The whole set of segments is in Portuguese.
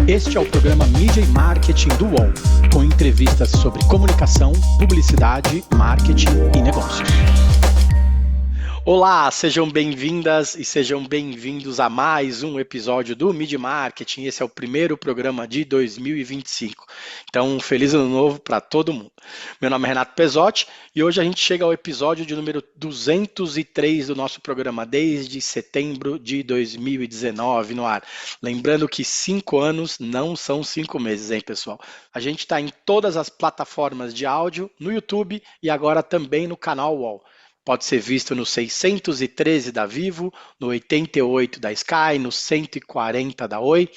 Este é o programa Mídia e Marketing do UOL, com entrevistas sobre comunicação, publicidade, marketing e negócios. Olá, sejam bem-vindas e sejam bem-vindos a mais um episódio do Mídia e Marketing. Esse é o primeiro programa de 2025. Então, um feliz ano novo para todo mundo. Meu nome é Renato Pesotti e hoje a gente chega ao episódio de número 203 do nosso programa, desde setembro de 2019 no ar. Lembrando que 5 anos não são 5 meses, hein, pessoal? A gente está em todas as plataformas de áudio, no YouTube e agora também no canal UOL. Pode ser visto no 613 da Vivo, no 88 da Sky, no 140 da Oi,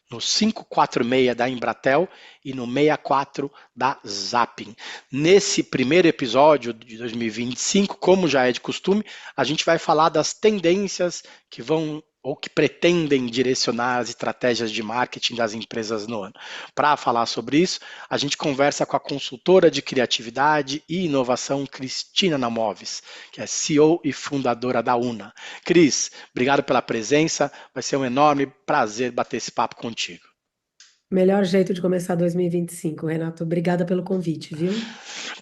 no 546 da Embratel e no 64 da Zapping. Nesse primeiro episódio de 2025, como já é de costume, a gente vai falar das tendências que vão ou que pretendem direcionar as estratégias de marketing das empresas no ano. Para falar sobre isso, a gente conversa com a consultora de criatividade e inovação Cristina Namoves, que é CEO e fundadora da Una. Cris, obrigado pela presença, vai ser um enorme prazer bater esse papo contigo. Melhor jeito de começar 2025, Renato. Obrigada pelo convite, viu?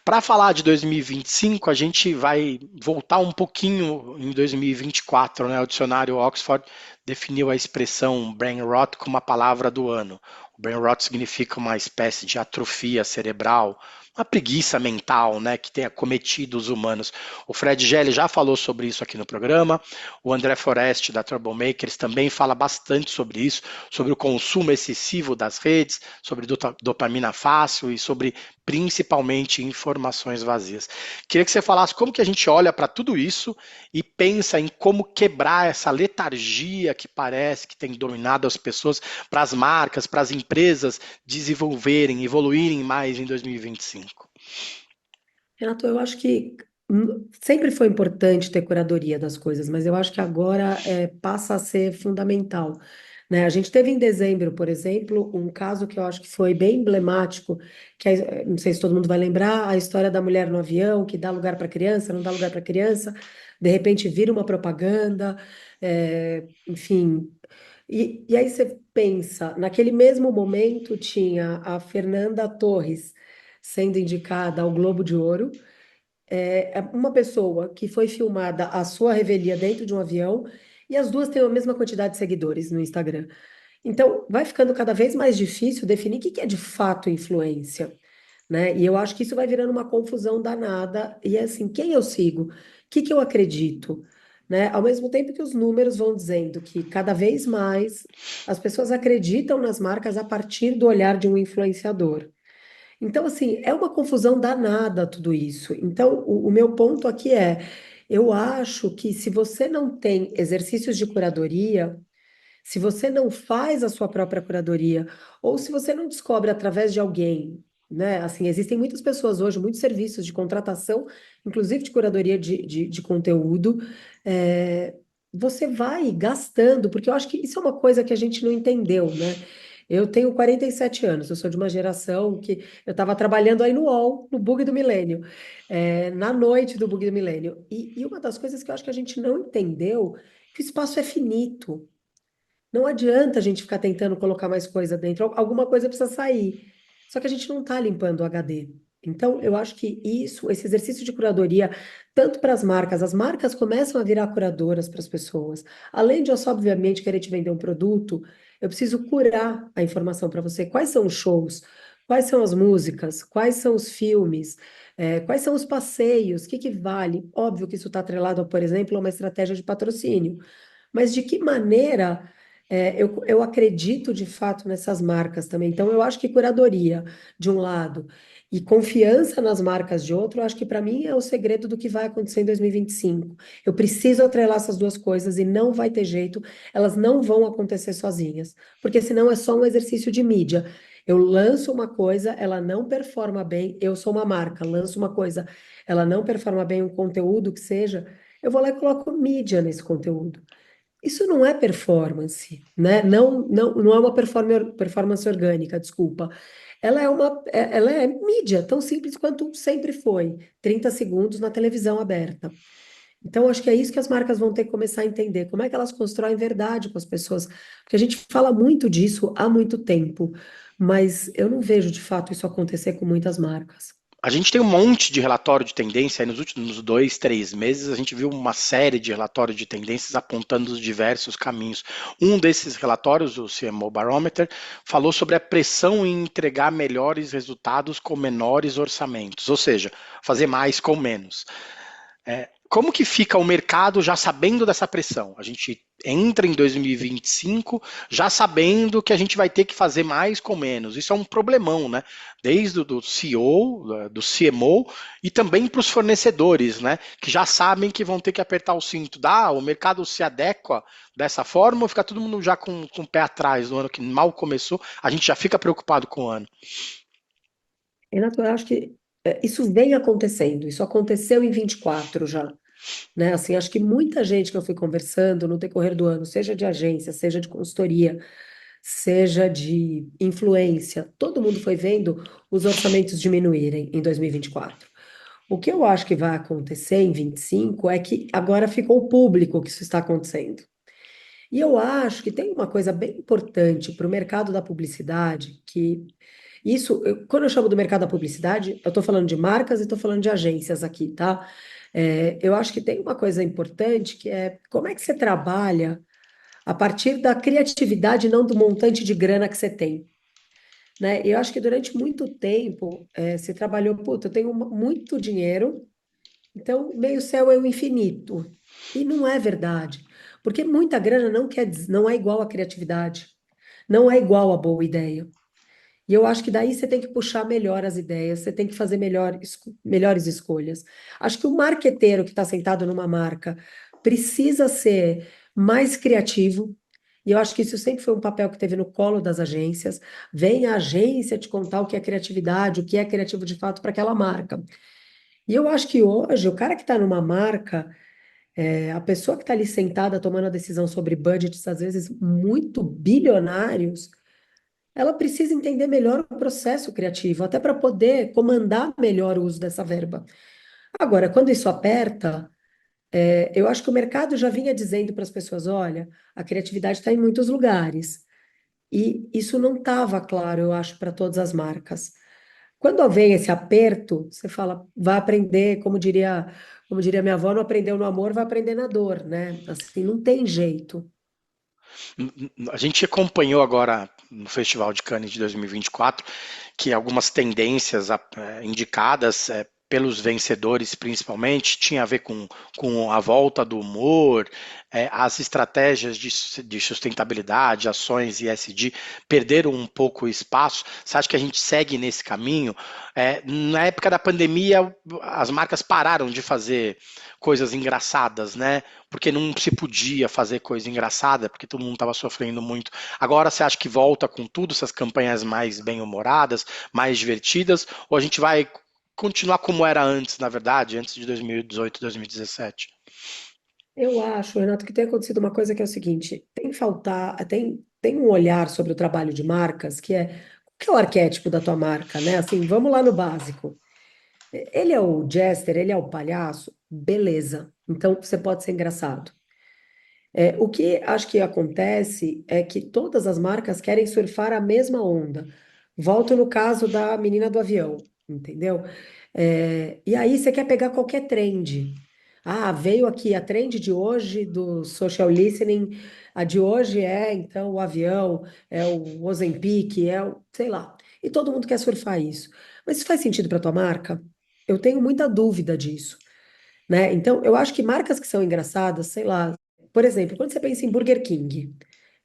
Para falar de 2025, a gente vai voltar um pouquinho em 2024, né? O dicionário Oxford definiu a expressão brain rot como a palavra do ano. O brain rot significa uma espécie de atrofia cerebral, uma preguiça mental, né, que tem acometido os humanos. O Fred Gelli já falou sobre isso aqui no programa, o André Forest, da Turbomakers, também fala bastante sobre isso, sobre o consumo excessivo das redes, sobre dopamina fácil e sobre principalmente informações vazias. Queria que você falasse como que a gente olha para tudo isso e pensa em como quebrar essa letargia que parece que tem dominado as pessoas, para as marcas, para as empresas desenvolverem, evoluírem mais em 2025. Renato, eu acho que sempre foi importante ter curadoria das coisas, mas eu acho que agora passa a ser fundamental, né? A gente teve em dezembro, por exemplo, um caso que eu acho que foi bem emblemático, que não sei se todo mundo vai lembrar, a história da mulher no avião, que dá lugar para criança, não dá lugar para criança, de repente vira uma propaganda, enfim. E aí você pensa, naquele mesmo momento tinha a Fernanda Torres sendo indicada ao Globo de Ouro, é uma pessoa que foi filmada a sua revelia dentro de um avião, e as duas têm a mesma quantidade de seguidores no Instagram. Então, vai ficando cada vez mais difícil definir o que que é de fato influência, né? E eu acho que isso vai virando uma confusão danada. E é assim, quem eu sigo? O que que eu acredito? Né? Ao mesmo tempo que os números vão dizendo que cada vez mais as pessoas acreditam nas marcas a partir do olhar de um influenciador. Então, assim, é uma confusão danada tudo isso. Então, o meu ponto aqui é, eu acho que se você não tem exercícios de curadoria, se você não faz a sua própria curadoria, ou se você não descobre através de alguém, né? Assim, existem muitas pessoas hoje, muitos serviços de contratação, inclusive de curadoria de conteúdo, é, você vai gastando, porque eu acho que isso é uma coisa que a gente não entendeu, né? Eu tenho 47 anos, eu sou de uma geração que eu estava trabalhando aí no UOL, no Bug do Milênio, na noite do Bug do Milênio. E uma das coisas que eu acho que a gente não entendeu, que o espaço é finito. Não adianta a gente ficar tentando colocar mais coisa dentro, alguma coisa precisa sair. Só que a gente não está limpando o HD. Então, eu acho que isso, esse exercício de curadoria, tanto para as marcas começam a virar curadoras para as pessoas. Além de eu só, obviamente, querer te vender um produto, eu preciso curar a informação para você. Quais são os shows? Quais são as músicas? Quais são os filmes? Quais são os passeios? O que que vale? Óbvio que isso está atrelado, por exemplo, a uma estratégia de patrocínio. Mas de que maneira eu acredito de fato nessas marcas também. Então, eu acho que curadoria, de um lado, e confiança nas marcas de outro, eu acho que para mim é o segredo do que vai acontecer em 2025. Eu preciso atrelar essas duas coisas e não vai ter jeito, elas não vão acontecer sozinhas, porque senão é só um exercício de mídia. Eu lanço uma coisa, ela não performa bem, eu sou uma marca, lanço uma coisa, ela não performa bem um conteúdo que seja, eu vou lá e coloco mídia nesse conteúdo. Isso não é performance, né? Não é uma performance orgânica, desculpa. Ela é mídia, tão simples quanto sempre foi. 30 segundos na televisão aberta. Então, acho que é isso que as marcas vão ter que começar a entender, como é que elas constroem verdade com as pessoas, porque a gente fala muito disso há muito tempo, mas eu não vejo de fato isso acontecer com muitas marcas. A gente tem um monte de relatório de tendência aí nos últimos 2, 3 meses. A gente viu uma série de relatórios de tendências apontando os diversos caminhos. Um desses relatórios, o CMO Barometer, falou sobre a pressão em entregar melhores resultados com menores orçamentos, ou seja, fazer mais com menos. Como que fica o mercado já sabendo dessa pressão? A gente entra em 2025 já sabendo que a gente vai ter que fazer mais com menos. Isso é um problemão, né? Desde o do CEO, do CMO e também para os fornecedores, né? Que já sabem que vão ter que apertar o cinto. O mercado se adequa dessa forma ou fica todo mundo já com o pé atrás no ano que mal começou? A gente já fica preocupado com o ano. Renato, eu acho que isso vem acontecendo, isso aconteceu em 24 já, né? Assim, acho que muita gente que eu fui conversando no decorrer do ano, seja de agência, seja de consultoria, seja de influência, todo mundo foi vendo os orçamentos diminuírem em 2024. O que eu acho que vai acontecer em 25 é que agora ficou público que isso está acontecendo. E eu acho que tem uma coisa bem importante para o mercado da publicidade, que quando eu chamo do mercado da publicidade, eu estou falando de marcas e estou falando de agências aqui, tá? Eu acho que tem uma coisa importante que é como é que você trabalha a partir da criatividade, não do montante de grana que você tem, né? Eu acho que durante muito tempo se trabalhou, puta, eu tenho muito dinheiro, então meio céu é o infinito. E não é verdade, porque muita grana não não é igual à criatividade, não é igual à boa ideia. E eu acho que daí você tem que puxar melhor as ideias, você tem que fazer melhores escolhas. Acho que o marqueteiro que está sentado numa marca precisa ser mais criativo. E eu acho que isso sempre foi um papel que teve no colo das agências. Vem a agência te contar o que é criatividade, o que é criativo de fato para aquela marca. E eu acho que hoje, o cara que está numa marca, a pessoa que está ali sentada tomando a decisão sobre budgets, às vezes muito bilionários, ela precisa entender melhor o processo criativo, até para poder comandar melhor o uso dessa verba. Agora, quando isso aperta, eu acho que o mercado já vinha dizendo para as pessoas: olha, a criatividade está em muitos lugares. E isso não estava claro, eu acho, para todas as marcas. Quando vem esse aperto, você fala, vai aprender, como diria minha avó, não aprendeu no amor, vai aprender na dor, né? Assim, não tem jeito. A gente acompanhou agora no Festival de Cannes de 2024 que algumas tendências indicadas pelos vencedores, principalmente, tinha a ver com a volta do humor, as estratégias de sustentabilidade, ações ESG, perderam um pouco o espaço. Você acha que a gente segue nesse caminho? Na época da pandemia, as marcas pararam de fazer coisas engraçadas, né? Porque não se podia fazer coisa engraçada, porque todo mundo estava sofrendo muito. Agora você acha que volta com tudo, essas campanhas mais bem-humoradas, mais divertidas, ou a gente vai continuar como era antes, na verdade, antes de 2018, 2017? Eu acho, Renato, que tem acontecido uma coisa que é o seguinte: tem um olhar sobre o trabalho de marcas que é o que é o arquétipo da tua marca, né? Assim, vamos lá no básico. Ele é o jester, ele é o palhaço, beleza. Então você pode ser engraçado. O que acho que acontece é que todas as marcas querem surfar a mesma onda. Volto no caso da menina do avião, entendeu? E aí você quer pegar qualquer trend. Ah, veio aqui a trend de hoje do social listening, a de hoje é então o avião, é o Ozempic, sei lá. E todo mundo quer surfar isso. Mas isso faz sentido para tua marca? Eu tenho muita dúvida disso, né? Então, eu acho que marcas que são engraçadas, sei lá, por exemplo, quando você pensa em Burger King,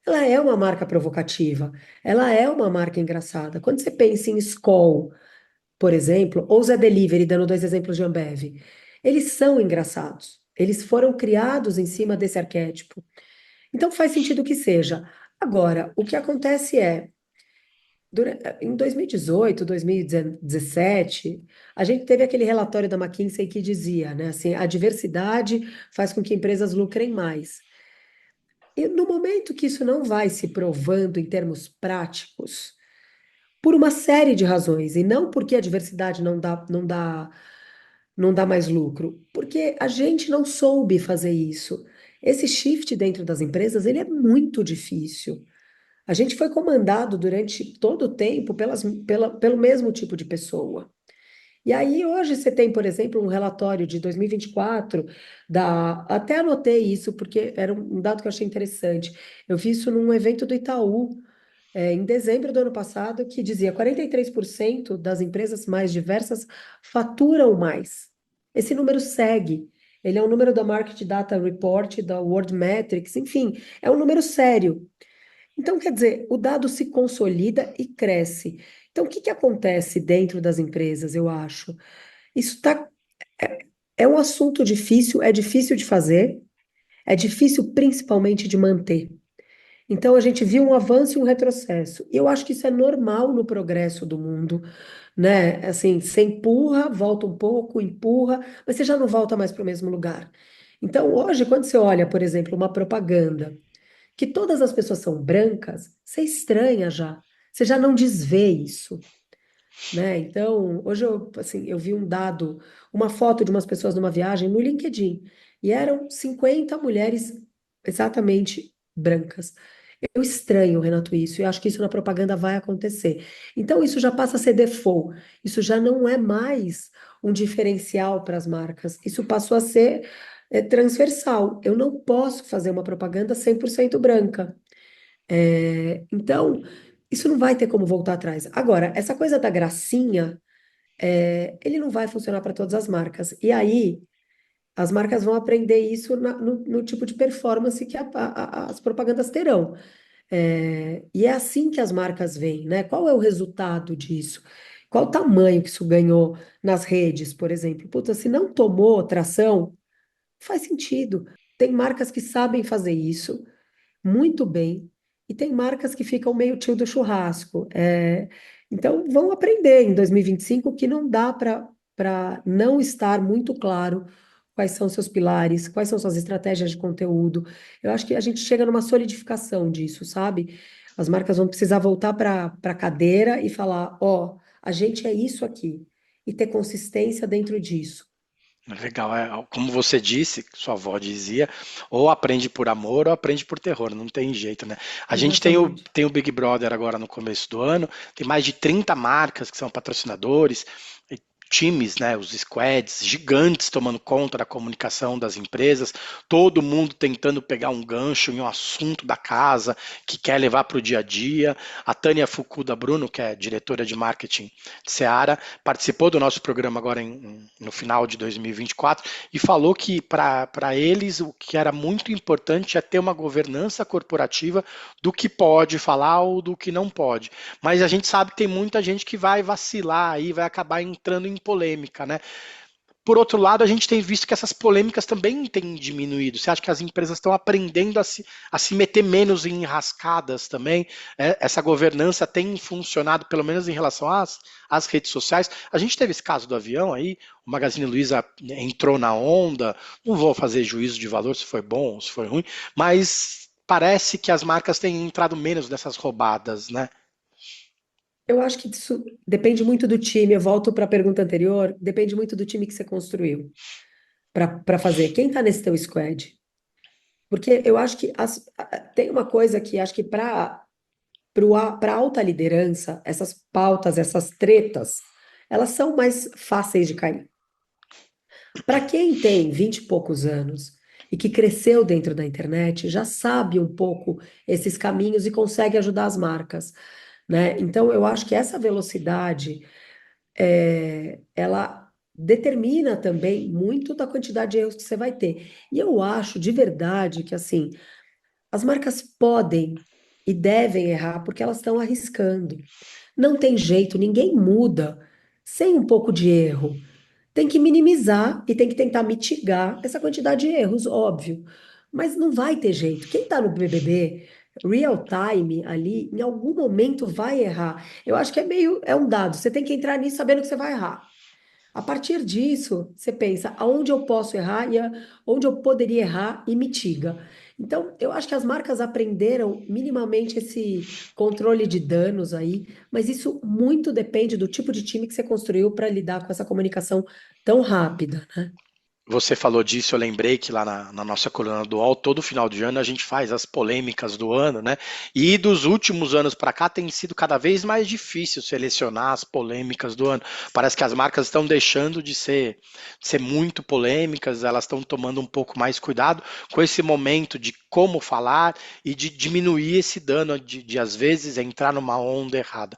ela é uma marca provocativa, ela é uma marca engraçada. Quando você pensa em Skol, por exemplo, ou Zé Delivery, dando dois exemplos de Ambev, eles são engraçados. Eles foram criados em cima desse arquétipo. Então faz sentido que seja. Agora, o que acontece em 2018, 2017, a gente teve aquele relatório da McKinsey que dizia, né, assim, a diversidade faz com que empresas lucrem mais. E no momento que isso não vai se provando em termos práticos, por uma série de razões, e não porque a diversidade não dá não dá mais lucro? Porque a gente não soube fazer isso. Esse shift dentro das empresas, ele é muito difícil. A gente foi comandado durante todo o tempo pelo mesmo tipo de pessoa. E aí, hoje, você tem, por exemplo, um relatório de 2024 até anotei isso, porque era um dado que eu achei interessante. Eu vi isso num evento do Itaú, em dezembro do ano passado, que dizia 43% das empresas mais diversas faturam mais. Esse número segue. Ele é um número da Market Data Report, da World Metrics, enfim, é um número sério. Então, quer dizer, o dado se consolida e cresce. Então, o que que acontece dentro das empresas, eu acho? Isso é, é um assunto difícil, é difícil de fazer, é difícil principalmente de manter. Então, a gente viu um avanço e um retrocesso. E eu acho que isso é normal no progresso do mundo, né? Assim, você empurra, volta um pouco, empurra, mas você já não volta mais para o mesmo lugar. Então, hoje, quando você olha, por exemplo, uma propaganda que todas as pessoas são brancas, você estranha já. Você já não desvê isso, né? Então, hoje assim, eu vi um dado, uma foto de umas pessoas numa viagem no LinkedIn, e eram 50 mulheres exatamente brancas. Eu estranho, Renato, isso, e acho que isso na propaganda vai acontecer. Então, isso já passa a ser default, isso já não é mais um diferencial para as marcas, isso passou a ser transversal. Eu não posso fazer uma propaganda 100% branca. Então, isso não vai ter como voltar atrás. Agora, essa coisa da gracinha, ele não vai funcionar para todas as marcas. E aí, as marcas vão aprender isso no tipo de performance que as propagandas terão. E é assim que as marcas veem, né? Qual é o resultado disso? Qual o tamanho que isso ganhou nas redes, por exemplo? Puta, se não tomou tração, faz sentido. Tem marcas que sabem fazer isso muito bem, e tem marcas que ficam meio tio do churrasco. Então, vão aprender em 2025 que não dá para não estar muito claro quais são seus pilares, quais são suas estratégias de conteúdo. Eu acho que a gente chega numa solidificação disso, sabe? As marcas vão precisar voltar para a cadeira e falar: ó, a gente é isso aqui, e ter consistência dentro disso. Legal, como você disse, sua avó dizia, ou aprende por amor ou aprende por terror, não tem jeito, né? A gente Exatamente. tem o Big Brother agora no começo do ano, tem mais de 30 marcas que são patrocinadores, e times, né, os squads gigantes tomando conta da comunicação das empresas, todo mundo tentando pegar um gancho em um assunto da casa que quer levar para o dia a dia. A Tânia Fukuda Bruno, que é diretora de marketing de Seara, participou do nosso programa agora no final de 2024 e falou que para eles o que era muito importante é ter uma governança corporativa do que pode falar ou do que não pode. Mas a gente sabe que tem muita gente que vai vacilar aí, vai acabar entrando em polêmica, né? Por outro lado, a gente tem visto que essas polêmicas também têm diminuído. Você acha que as empresas estão aprendendo a se meter menos em enrascadas também? Essa governança tem funcionado, pelo menos em relação às redes sociais. A gente teve esse caso do avião aí, o Magazine Luiza entrou na onda. Não vou fazer juízo de valor se foi bom ou se foi ruim, mas parece que as marcas têm entrado menos nessas roubadas, né? Eu acho que isso depende muito do time. Eu volto para a pergunta anterior, depende muito do time que você construiu para fazer. Quem está nesse teu squad? Porque eu acho que tem uma coisa que acho que para alta liderança, essas pautas, essas tretas, elas são mais fáceis de cair. Para quem tem 20 e poucos anos e que cresceu dentro da internet, já sabe um pouco esses caminhos e consegue ajudar as marcas, né? Então, eu acho que essa velocidade ela determina também muito da quantidade de erros que você vai ter. E eu acho de verdade que assim, as marcas podem e devem errar porque elas estão arriscando. Não tem jeito, ninguém muda sem um pouco de erro. Tem que minimizar e tem que tentar mitigar essa quantidade de erros, óbvio. Mas não vai ter jeito. Quem está no BBB, real time ali, em algum momento vai errar. Eu acho que é um dado. Você tem que entrar nisso sabendo que você vai errar. A partir disso, você pensa aonde eu posso errar e onde eu poderia errar e mitiga. Então, eu acho que as marcas aprenderam minimamente esse controle de danos aí, mas isso muito depende do tipo de time que você construiu para lidar com essa comunicação tão rápida, né? Você falou disso, eu lembrei que lá na nossa coluna do UOL, todo final de ano a gente faz as polêmicas do ano, né? E dos últimos anos para cá tem sido cada vez mais difícil selecionar as polêmicas do ano. Parece que as marcas estão deixando de ser muito polêmicas, elas estão tomando um pouco mais cuidado com esse momento de como falar e de diminuir esse dano de às vezes entrar numa onda errada.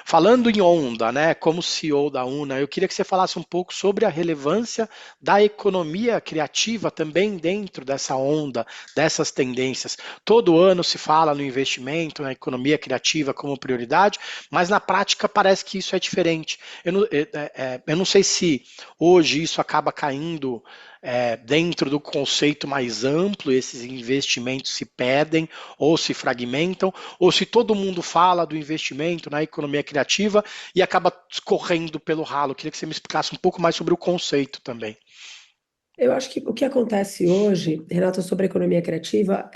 Falando em onda, né, como CEO da UNA, eu queria que você falasse um pouco sobre a relevância da economia criativa também dentro dessa onda, dessas tendências. Todo ano se fala no investimento, na economia criativa como prioridade, mas na prática parece que isso é diferente. Eu não sei se hoje isso acaba caindo dentro do conceito mais amplo, esses investimentos se perdem ou se fragmentam, ou se todo mundo fala do investimento na economia criativa e acaba escorrendo pelo ralo. Queria que você me explicasse um pouco mais sobre o conceito também. Eu acho que o que acontece hoje, Renato, sobre a economia criativa,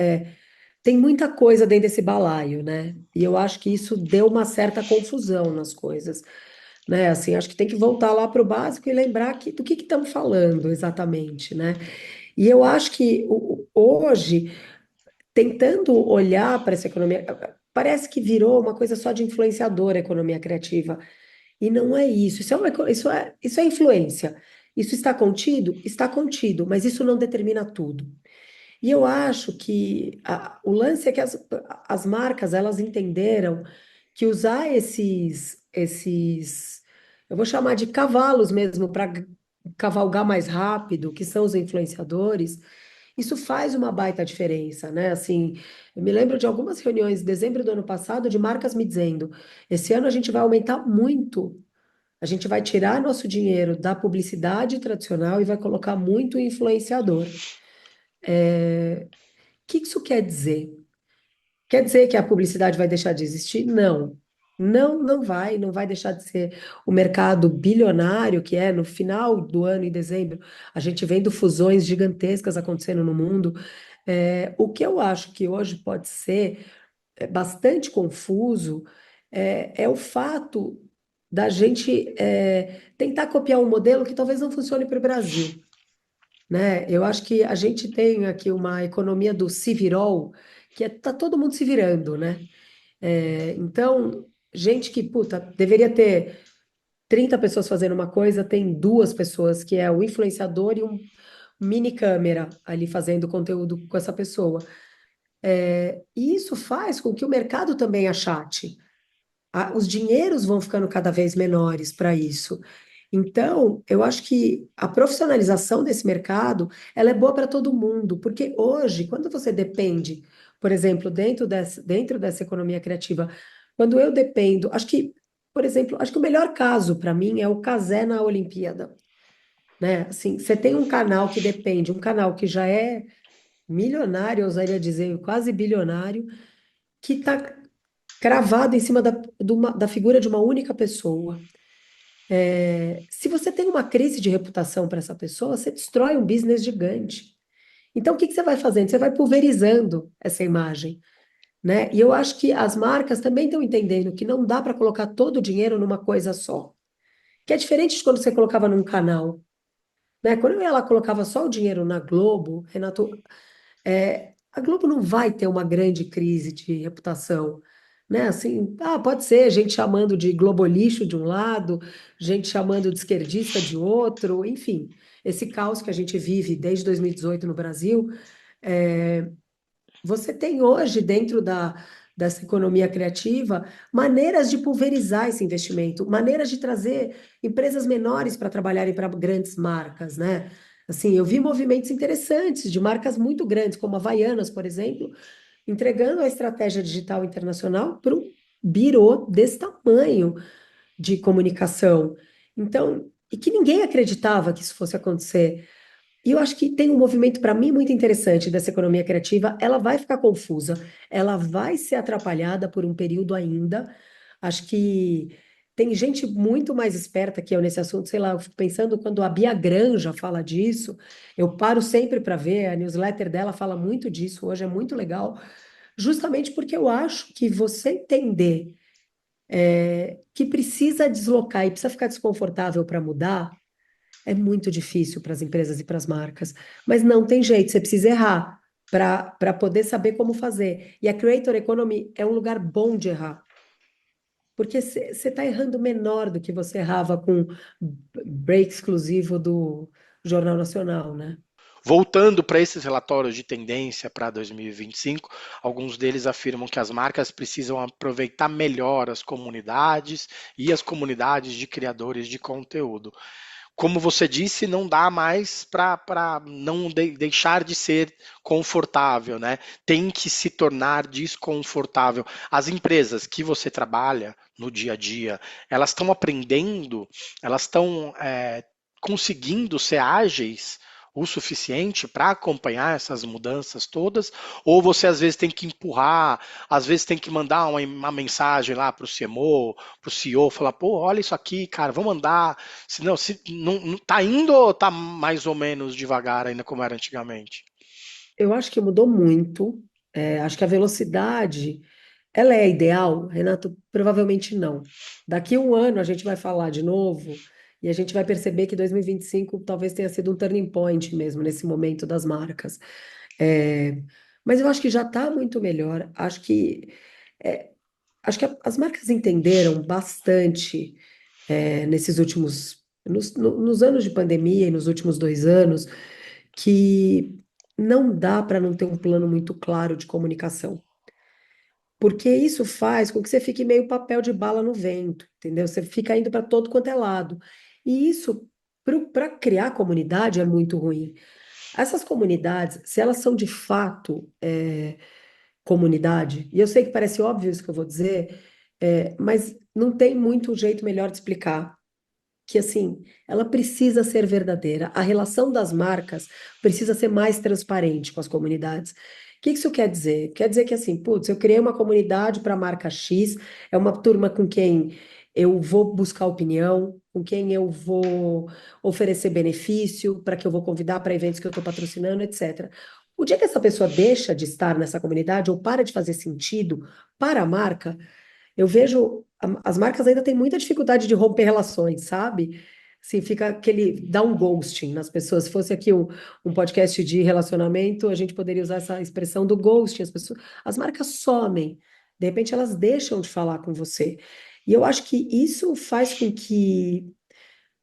tem muita coisa dentro desse balaio, né? E eu acho que isso deu uma certa confusão nas coisas, né? Assim, acho que tem que voltar lá para o básico e lembrar do que estamos falando exatamente, né? E eu acho que hoje, tentando olhar para essa economia, parece que virou uma coisa só de influenciador a economia criativa. E não é isso. Isso é influência. Isso está contido? Está contido, mas isso não determina tudo. E eu acho que o lance é que as marcas, elas entenderam que usar eu vou chamar de cavalos mesmo, para cavalgar mais rápido, que são os influenciadores, isso faz uma baita diferença, né? Assim, eu me lembro de algumas reuniões em dezembro do ano passado de marcas me dizendo: esse ano a gente vai aumentar muito, a gente vai tirar nosso dinheiro da publicidade tradicional e vai colocar muito em influenciador. O que isso quer dizer? Quer dizer que a publicidade vai deixar de existir? Não. Não, não vai deixar de ser o mercado bilionário que é no final do ano, em dezembro, a gente vendo fusões gigantescas acontecendo no mundo. O que eu acho que hoje pode ser bastante confuso é o fato da gente tentar copiar um modelo que talvez não funcione para o Brasil, né? Eu acho que a gente tem aqui uma economia do se virou, que tá todo mundo se virando, né? Então, gente que, puta, deveria ter 30 pessoas fazendo uma coisa, tem duas pessoas, que é o influenciador e um mini câmera ali fazendo conteúdo com essa pessoa. E isso faz com que o mercado também achate. Os dinheiros vão ficando cada vez menores para isso. Então, eu acho que a profissionalização desse mercado, ela é boa para todo mundo, porque hoje, quando você depende, por exemplo, dentro dessa economia criativa, quando eu dependo, acho que, por exemplo, acho que o melhor caso para mim é o Cazé na Olimpíada, né? Assim, você tem um canal que depende, um canal que já é milionário, eu ousaria dizer, quase bilionário, que está cravado em cima da figura de uma única pessoa. Se você tem uma crise de reputação para essa pessoa, você destrói um business gigante. Então, o que que você vai fazendo? Você vai pulverizando essa imagem, né? E eu acho que as marcas também estão entendendo que não dá para colocar todo o dinheiro numa coisa só. Que é diferente de quando você colocava num canal, né? Quando eu ia lá colocava só o dinheiro na Globo, Renato, a Globo não vai ter uma grande crise de reputação, né? Assim, pode ser gente chamando de globolixo de um lado, gente chamando de esquerdista de outro, enfim, esse caos que a gente vive desde 2018 no Brasil, é, você tem hoje, dentro dessa economia criativa, maneiras de pulverizar esse investimento, maneiras de trazer empresas menores para trabalharem para grandes marcas, né? Assim, eu vi movimentos interessantes de marcas muito grandes, como a Havaianas, por exemplo, entregando a estratégia digital internacional para um birô desse tamanho de comunicação. Então, e que ninguém acreditava que isso fosse acontecer. E eu acho que tem um movimento, para mim, muito interessante dessa economia criativa. Ela vai ficar confusa, ela vai ser atrapalhada por um período ainda. Acho que tem gente muito mais esperta que eu nesse assunto, sei lá, eu fico pensando quando a Bia Granja fala disso, eu paro sempre para ver, a newsletter dela fala muito disso, hoje é muito legal, justamente porque eu acho que você entender que precisa deslocar e precisa ficar desconfortável para mudar, é muito difícil para as empresas e para as marcas. Mas não tem jeito, você precisa errar para poder saber como fazer. E a Creator Economy é um lugar bom de errar. Porque você está errando menor do que você errava com break exclusivo do Jornal Nacional, né? Voltando para esses relatórios de tendência para 2025, alguns deles afirmam que as marcas precisam aproveitar melhor as comunidades e as comunidades de criadores de conteúdo. Como você disse, não dá mais para não deixar de ser confortável, né? Tem que se tornar desconfortável. As empresas que você trabalha no dia a dia, elas estão aprendendo, elas estão conseguindo ser ágeis o suficiente para acompanhar essas mudanças todas, ou você às vezes tem que empurrar, às vezes tem que mandar uma mensagem lá para o CMO, para o CEO, falar, pô, olha isso aqui, cara, vamos andar, se não tá indo ou tá mais ou menos devagar ainda como era antigamente? Eu acho que mudou muito. Acho que a velocidade, ela é ideal, Renato? Provavelmente não. Daqui a um ano a gente vai falar de novo e a gente vai perceber que 2025 talvez tenha sido um turning point mesmo nesse momento das marcas. É, mas eu acho que já está muito melhor. É, acho que as marcas entenderam bastante nesses últimos, nos anos de pandemia e nos últimos 2 anos, que não dá para não ter um plano muito claro de comunicação. Porque isso faz com que você fique meio papel de bala no vento, entendeu? Você fica indo para todo quanto é lado. E isso, para criar comunidade, é muito ruim. Essas comunidades, se elas são de fato comunidade, e eu sei que parece óbvio isso que eu vou dizer, mas não tem muito jeito melhor de explicar que assim, ela precisa ser verdadeira. A relação das marcas precisa ser mais transparente com as comunidades. O que isso quer dizer? Quer dizer que assim, putz, eu criei uma comunidade para a marca X, é uma turma com quem eu vou buscar opinião, com quem eu vou oferecer benefício, para que eu vou convidar para eventos que eu estou patrocinando, etc. O dia que essa pessoa deixa de estar nessa comunidade ou para de fazer sentido para a marca, eu vejo as marcas ainda têm muita dificuldade de romper relações, sabe? Assim, fica aquele, dá um ghosting nas pessoas. Se fosse aqui um podcast de relacionamento, a gente poderia usar essa expressão do ghosting. As marcas somem, de repente elas deixam de falar com você. E eu acho que isso faz com que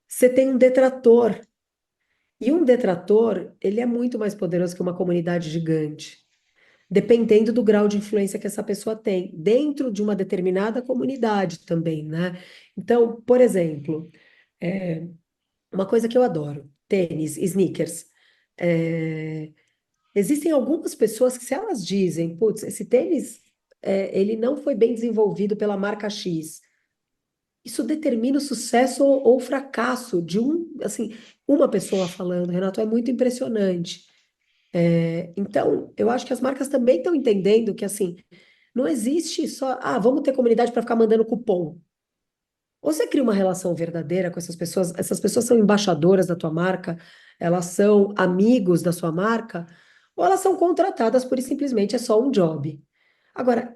você tenha um detrator. E um detrator, ele é muito mais poderoso que uma comunidade gigante, dependendo do grau de influência que essa pessoa tem, dentro de uma determinada comunidade também, né? Então, por exemplo, é, uma coisa que eu adoro, tênis, sneakers. É, existem algumas pessoas que, se elas dizem, putz, esse tênis, ele não foi bem desenvolvido pela marca X, isso determina o sucesso ou o fracasso de assim, uma pessoa falando, Renato, é muito impressionante. Então, eu acho que as marcas também estão entendendo que, assim, não existe só, vamos ter comunidade para ficar mandando cupom. Ou você cria uma relação verdadeira com essas pessoas são embaixadoras da tua marca, elas são amigos da sua marca, ou elas são contratadas por simplesmente é só um job. Agora,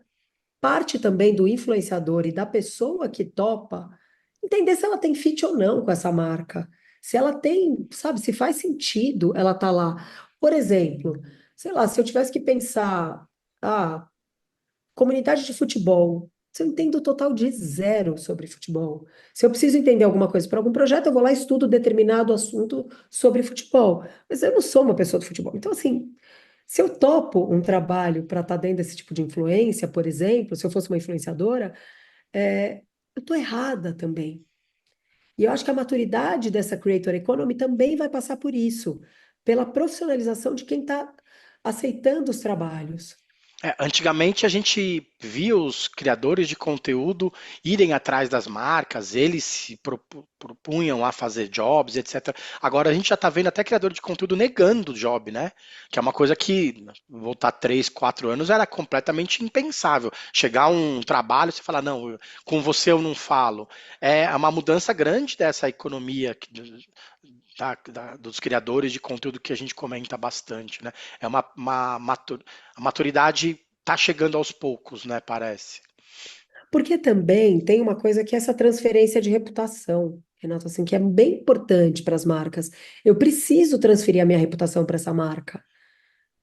parte também do influenciador e da pessoa que topa entender se ela tem fit ou não com essa marca. Se ela tem, sabe, se faz sentido ela tá lá. Por exemplo, sei lá, se eu tivesse que pensar, ah, comunidade de futebol. Se eu entendo o total de zero sobre futebol. Se eu preciso entender alguma coisa para algum projeto, eu vou lá e estudo determinado assunto sobre futebol. Mas eu não sou uma pessoa do futebol. Então, assim, se eu topo um trabalho para estar dentro desse tipo de influência, por exemplo, se eu fosse uma influenciadora, eu estou errada também. E eu acho que a maturidade dessa creator economy também vai passar por isso, pela profissionalização de quem está aceitando os trabalhos. Antigamente a gente via os criadores de conteúdo irem atrás das marcas, eles se propunham a fazer jobs, etc. Agora a gente já está vendo até criador de conteúdo negando o job, né? Que é uma coisa que, voltar 3, 4 anos, era completamente impensável. Chegar a um trabalho e você falar, não, com você eu não falo. É uma mudança grande dessa economia dos criadores de conteúdo que a gente comenta bastante, né? É a maturidade está chegando aos poucos, né? Parece. Porque também tem uma coisa que é essa transferência de reputação, Renato, assim, que é bem importante para as marcas. Eu preciso transferir a minha reputação para essa marca,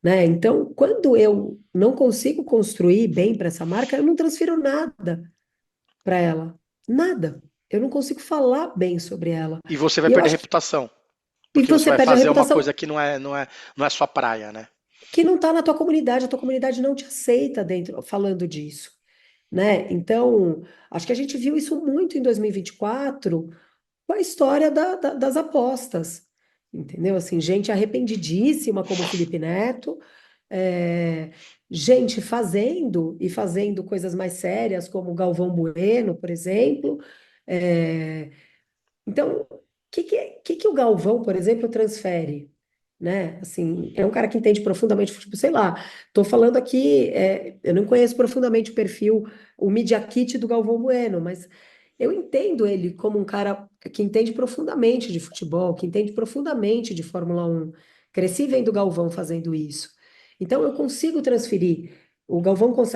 né? Então, quando eu não consigo construir bem para essa marca, eu não transfiro nada para ela, nada. Eu não consigo falar bem sobre ela. E você vai E eu perder acho que reputação, e porque você você vai perde a fazer uma coisa reputação que não é sua praia, né? que não está na tua comunidade, a tua comunidade não te aceita dentro falando disso, né? Então, acho que a gente viu isso muito em 2024 com a história das apostas, entendeu? Assim, gente arrependidíssima como o Felipe Neto, é, gente fazendo e fazendo coisas mais sérias como o Galvão Bueno, por exemplo. É, então, o que o Galvão, por exemplo, transfere? Né? Assim, é um cara que entende profundamente futebol, sei lá, tô falando aqui, eu não conheço profundamente o perfil, o Media Kit do Galvão Bueno, mas eu entendo ele como um cara que entende profundamente de futebol, que entende profundamente de Fórmula 1. Cresci vendo o Galvão fazendo isso. Então eu consigo transferir,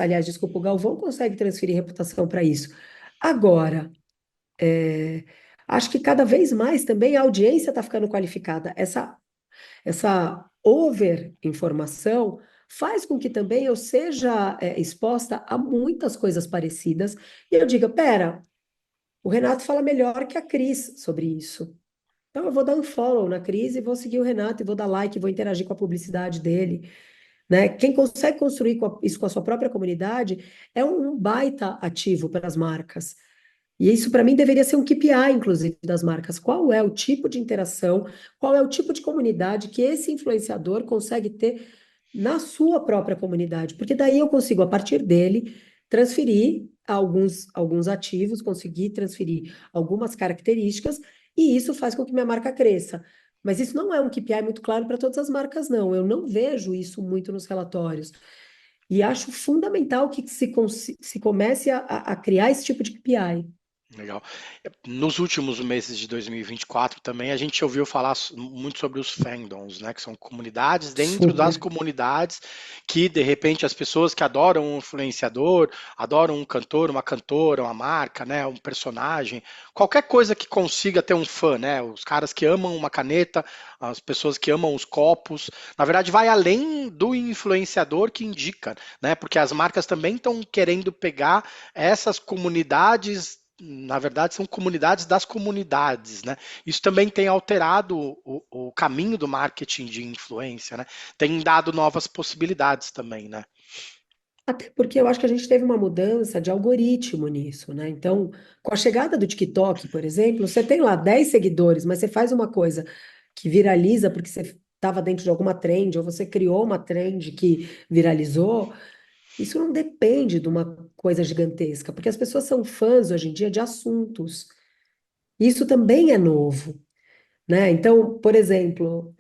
aliás, desculpa, o Galvão consegue transferir reputação para isso. Agora, é, acho que cada vez mais também a audiência está ficando qualificada. Essa over-informação faz com que também eu seja exposta a muitas coisas parecidas e eu diga, pera, o Renato fala melhor que a Cris sobre isso. Então eu vou dar um follow na Cris e vou seguir o Renato e vou dar like, vou interagir com a publicidade dele, né? Quem consegue construir isso com a sua própria comunidade é um baita ativo para as marcas. E isso, para mim, deveria ser um KPI, inclusive, das marcas. Qual é o tipo de interação, qual é o tipo de comunidade que esse influenciador consegue ter na sua própria comunidade? Porque daí eu consigo, a partir dele, transferir alguns ativos, conseguir transferir algumas características, e isso faz com que minha marca cresça. Mas isso não é um KPI muito claro para todas as marcas, não. Eu não vejo isso muito nos relatórios. E acho fundamental que se comece a criar esse tipo de KPI. Legal. Nos últimos meses de 2024 também a gente ouviu falar muito sobre os fandoms, né? Que são comunidades dentro das Super. comunidades que de repente as pessoas que adoram um influenciador, adoram um cantor, uma cantora, uma marca, né? Um personagem, qualquer coisa que consiga ter um fã, né? Os caras que amam uma caneta, as pessoas que amam os copos, na verdade vai além do influenciador que indica, né? Porque as marcas também estão querendo pegar essas comunidades, na verdade, são comunidades das comunidades, né? Isso também tem alterado o caminho do marketing de influência, né? Tem dado novas possibilidades também, né? Até porque eu acho que a gente teve uma mudança de algoritmo nisso, né? Então, com a chegada do TikTok, por exemplo, você tem lá 10 seguidores, mas você faz uma coisa que viraliza porque você estava dentro de alguma trend, ou você criou uma trend que viralizou, isso não depende de uma coisa gigantesca, porque as pessoas são fãs hoje em dia de assuntos. Isso também é novo, né? Então, por exemplo,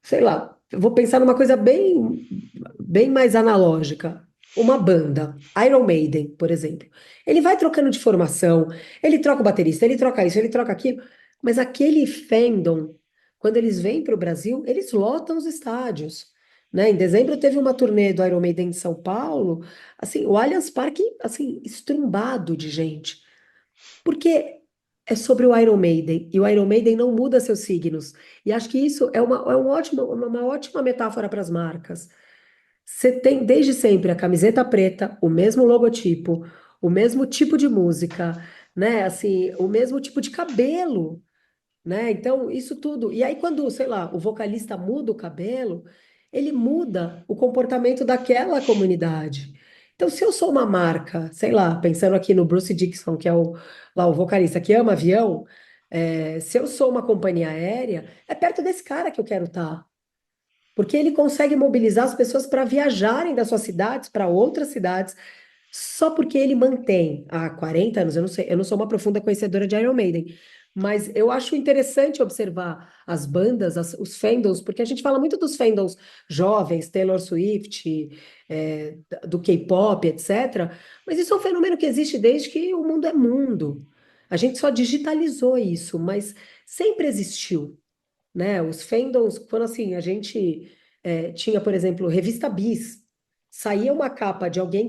sei lá, eu vou pensar numa coisa bem mais analógica. Uma banda, Iron Maiden, por exemplo. Ele vai trocando de formação, ele troca o baterista, ele troca isso, ele troca aquilo, mas aquele fandom, quando eles vêm para o Brasil, eles lotam os estádios. Né? Em dezembro teve uma turnê do Iron Maiden em São Paulo, assim, o Allianz Parque, assim, estrumbado de gente. Porque é sobre o Iron Maiden, e o Iron Maiden não muda seus signos. E acho que isso uma ótima metáfora para as marcas. Você tem desde sempre a camiseta preta, o mesmo logotipo, o mesmo tipo de música, né? Assim, o mesmo tipo de cabelo, né? Então, isso tudo. E aí, quando, sei lá, o vocalista muda o cabelo, ele muda o comportamento daquela comunidade. Então, se eu sou uma marca, sei lá, pensando aqui no Bruce Dickinson, que é o vocalista que ama avião, se eu sou uma companhia aérea, é perto desse cara que eu quero estar. porque ele consegue mobilizar as pessoas para viajarem das suas cidades para outras cidades, só porque ele mantém há 40 anos, eu não sei, eu não sou uma profunda conhecedora de Iron Maiden, mas eu acho interessante observar as bandas, os fandoms, porque a gente fala muito dos fandoms jovens, Taylor Swift, do K-pop, etc. Mas isso é um fenômeno que existe desde que o mundo é mundo. A gente só digitalizou isso, mas sempre existiu, né? Os fandoms, quando assim, a gente tinha, por exemplo, revista Bis, saía uma capa de alguém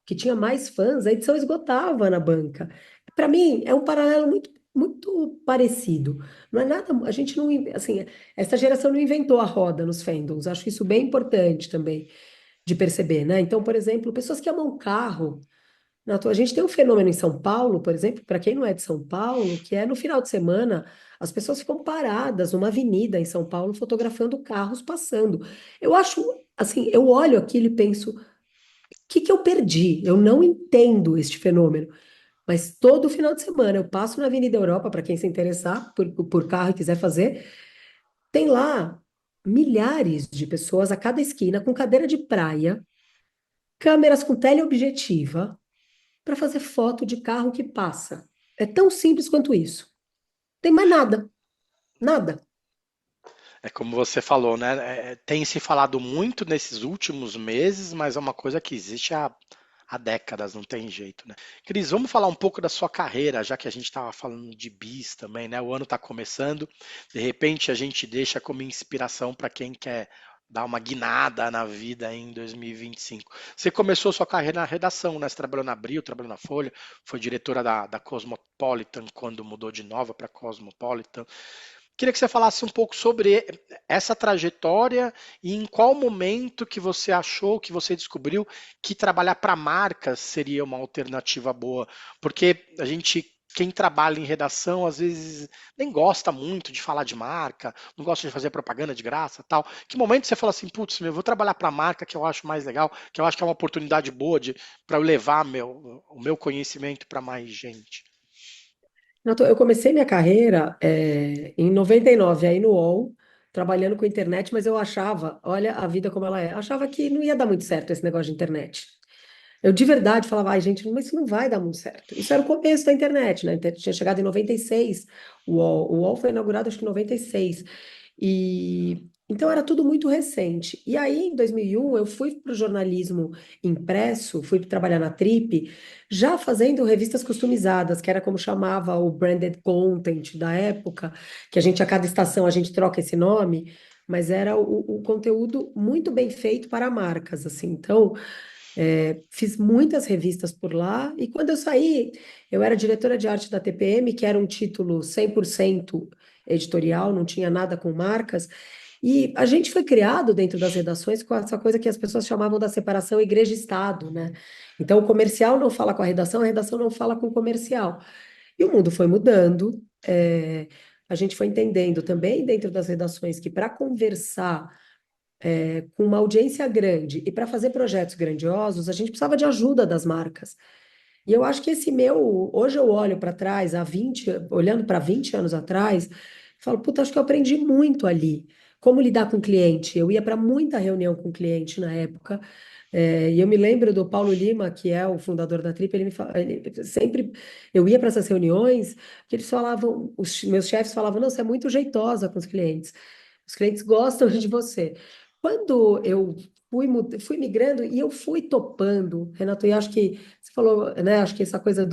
que tinha mais fãs, a edição esgotava na banca. Para mim, é um paralelo muito parecido. Não é nada, a gente não, assim, essa geração não inventou a roda nos fandoms. Acho isso bem importante também de perceber, né? Então, por exemplo, pessoas que amam carro, a gente tem um fenômeno em São Paulo, por exemplo, para quem não é de São Paulo, que é no final de semana, as pessoas ficam paradas numa avenida em São Paulo fotografando carros passando. Eu acho, assim, eu olho aquilo e penso, o que que eu perdi? Eu não entendo este fenômeno. Mas todo final de semana eu passo na Avenida Europa, para quem se interessar por carro e quiser fazer, tem lá milhares de pessoas a cada esquina com cadeira de praia, câmeras com teleobjetiva para fazer foto de carro que passa. É tão simples quanto isso. Tem mais nada, nada. É como você falou, né? Tem se falado muito nesses últimos meses, mas é uma coisa que existe há décadas, não tem jeito, né? Cris, vamos falar um pouco da sua carreira, já que a gente estava falando de bis também, né? O ano está começando, de repente a gente deixa como inspiração para quem quer dar uma guinada na vida em 2025. Você começou sua carreira na redação, né? Você trabalhou na Abril, trabalhou na Folha, foi diretora da Cosmopolitan quando mudou de Nova para Cosmopolitan. Queria que você falasse um pouco sobre essa trajetória e em qual momento que você achou, que você descobriu que trabalhar para marcas seria uma alternativa boa, porque a gente, quem trabalha em redação, às vezes nem gosta muito de falar de marca, não gosta de fazer propaganda de graça, tal. Que momento você fala assim, putz, eu vou trabalhar para marca que eu acho mais legal, que eu acho que é uma oportunidade boa de para eu levar o meu conhecimento para mais gente? Eu comecei minha carreira em 99 aí no UOL, trabalhando com internet, mas eu achava, olha a vida como ela é, achava que não ia dar muito certo esse negócio de internet. Eu de verdade falava, ai, gente, mas isso não vai dar muito certo. Isso era o começo da internet, né? A internet tinha chegado em 96, o UOL foi inaugurado acho que em 96. E então era tudo muito recente. E aí, em 2001, eu fui para o jornalismo impresso, fui trabalhar na Trip, já fazendo revistas customizadas, que era como chamava o branded content da época, que a gente, a cada estação, a gente troca esse nome, mas era o conteúdo muito bem feito para marcas, assim. Então, fiz muitas revistas por lá, e quando eu saí, eu era diretora de arte da TPM, que era um título 100% editorial, não tinha nada com marcas, e a gente foi criado dentro das redações com essa coisa que as pessoas chamavam da separação igreja-estado, né? Então, o comercial não fala com a redação não fala com o comercial. E o mundo foi mudando, a gente foi entendendo também dentro das redações que para conversar com uma audiência grande e para fazer projetos grandiosos, a gente precisava de ajuda das marcas. E eu acho que hoje eu olho para trás, olhando para 20 anos atrás, falo, puta, acho que eu aprendi muito ali. Como lidar com o cliente. Eu ia para muita reunião com o cliente na época, e eu me lembro do Paulo Lima, que é o fundador da Trip, ele sempre, eu ia para essas reuniões, que eles falavam, os meus chefes falavam, não, você é muito jeitosa com os clientes gostam de você. Quando eu fui migrando e eu fui topando, Renato, e acho que você falou, né? Acho que essa coisa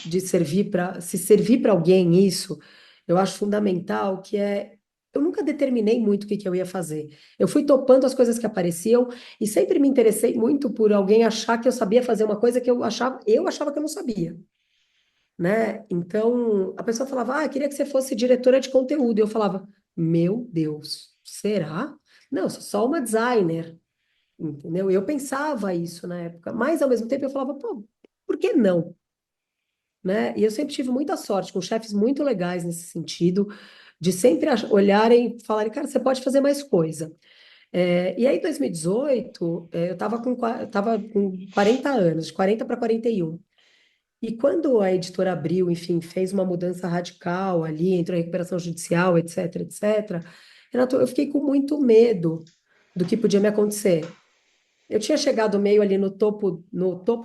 de servir para se servir para alguém, isso eu acho fundamental, que é eu nunca determinei muito o que eu ia fazer. Eu fui topando as coisas que apareciam e sempre me interessei muito por alguém achar que eu sabia fazer uma coisa que eu achava que eu não sabia, né? Então, a pessoa falava, queria que você fosse diretora de conteúdo. E eu falava, meu Deus, será? Não, eu sou só uma designer, entendeu? Eu pensava isso na época, mas ao mesmo tempo eu falava, pô, por que não? Né? E eu sempre tive muita sorte com chefes muito legais nesse sentido, de sempre olharem e falarem, cara, você pode fazer mais coisa. E aí, em 2018, eu estava com 40 anos, de 40 para 41. E quando a editora abriu, enfim, fez uma mudança radical ali, entrou em recuperação judicial, etc, etc, Renato, eu fiquei com muito medo do que podia me acontecer. Eu tinha chegado meio ali no topo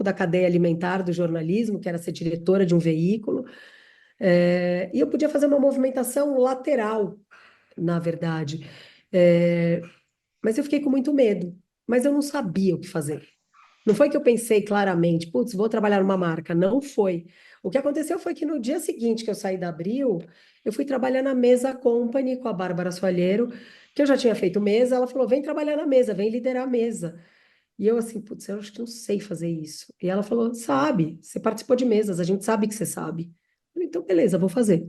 da cadeia alimentar do jornalismo, que era ser diretora de um veículo, e eu podia fazer uma movimentação lateral, na verdade. Eh, mas eu fiquei com muito medo, mas eu não sabia o que fazer. Não foi que eu pensei claramente, putz, vou trabalhar numa marca. Não foi. O que aconteceu foi que no dia seguinte que eu saí da Abril, eu fui trabalhar na Mesa Company com a Bárbara Soalheiro, que eu já tinha feito mesa. Ela falou: vem trabalhar na mesa, vem liderar a mesa. E eu assim, putz, eu acho que não sei fazer isso. E ela falou: sabe, você participou de mesas, a gente sabe que você sabe. Eu falei, então, beleza, vou fazer.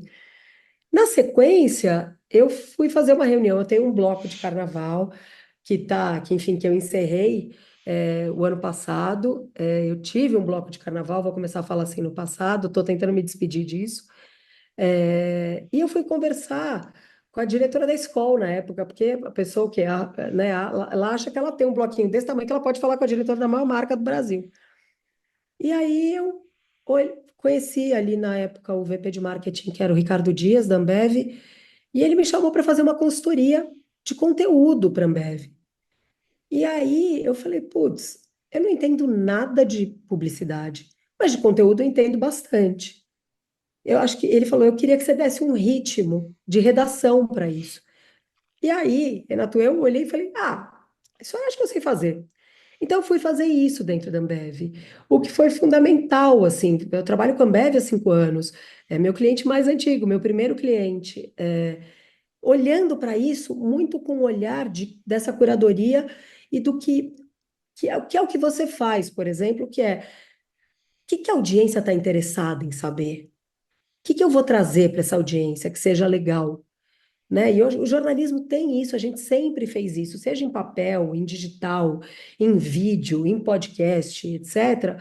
Na sequência, eu fui fazer uma reunião. Eu tenho um bloco de carnaval enfim, que eu encerrei o ano passado. Eu tive um bloco de carnaval, vou começar a falar assim no passado, estou tentando me despedir disso. E eu fui conversar com a diretora da escola na época, porque a pessoa ela acha que ela tem um bloquinho desse tamanho que ela pode falar com a diretora da maior marca do Brasil. E aí conheci ali na época o VP de marketing, que era o Ricardo Dias, da Ambev, e ele me chamou para fazer uma consultoria de conteúdo para a Ambev. E aí eu falei, putz, eu não entendo nada de publicidade, mas de conteúdo eu entendo bastante. Eu acho que ele falou, eu queria que você desse um ritmo de redação para isso. E aí, Renato, eu olhei e falei, isso eu acho que eu sei fazer. Então, eu fui fazer isso dentro da Ambev, o que foi fundamental, assim, eu trabalho com a Ambev há 5 anos, é meu cliente mais antigo, meu primeiro cliente, olhando para isso muito com o olhar dessa curadoria e do que é o que você faz, por exemplo, que é, o que que a audiência está interessada em saber? O que que eu vou trazer para essa audiência que seja legal? Né? E hoje, o jornalismo tem isso, a gente sempre fez isso, seja em papel, em digital, em vídeo, em podcast, etc.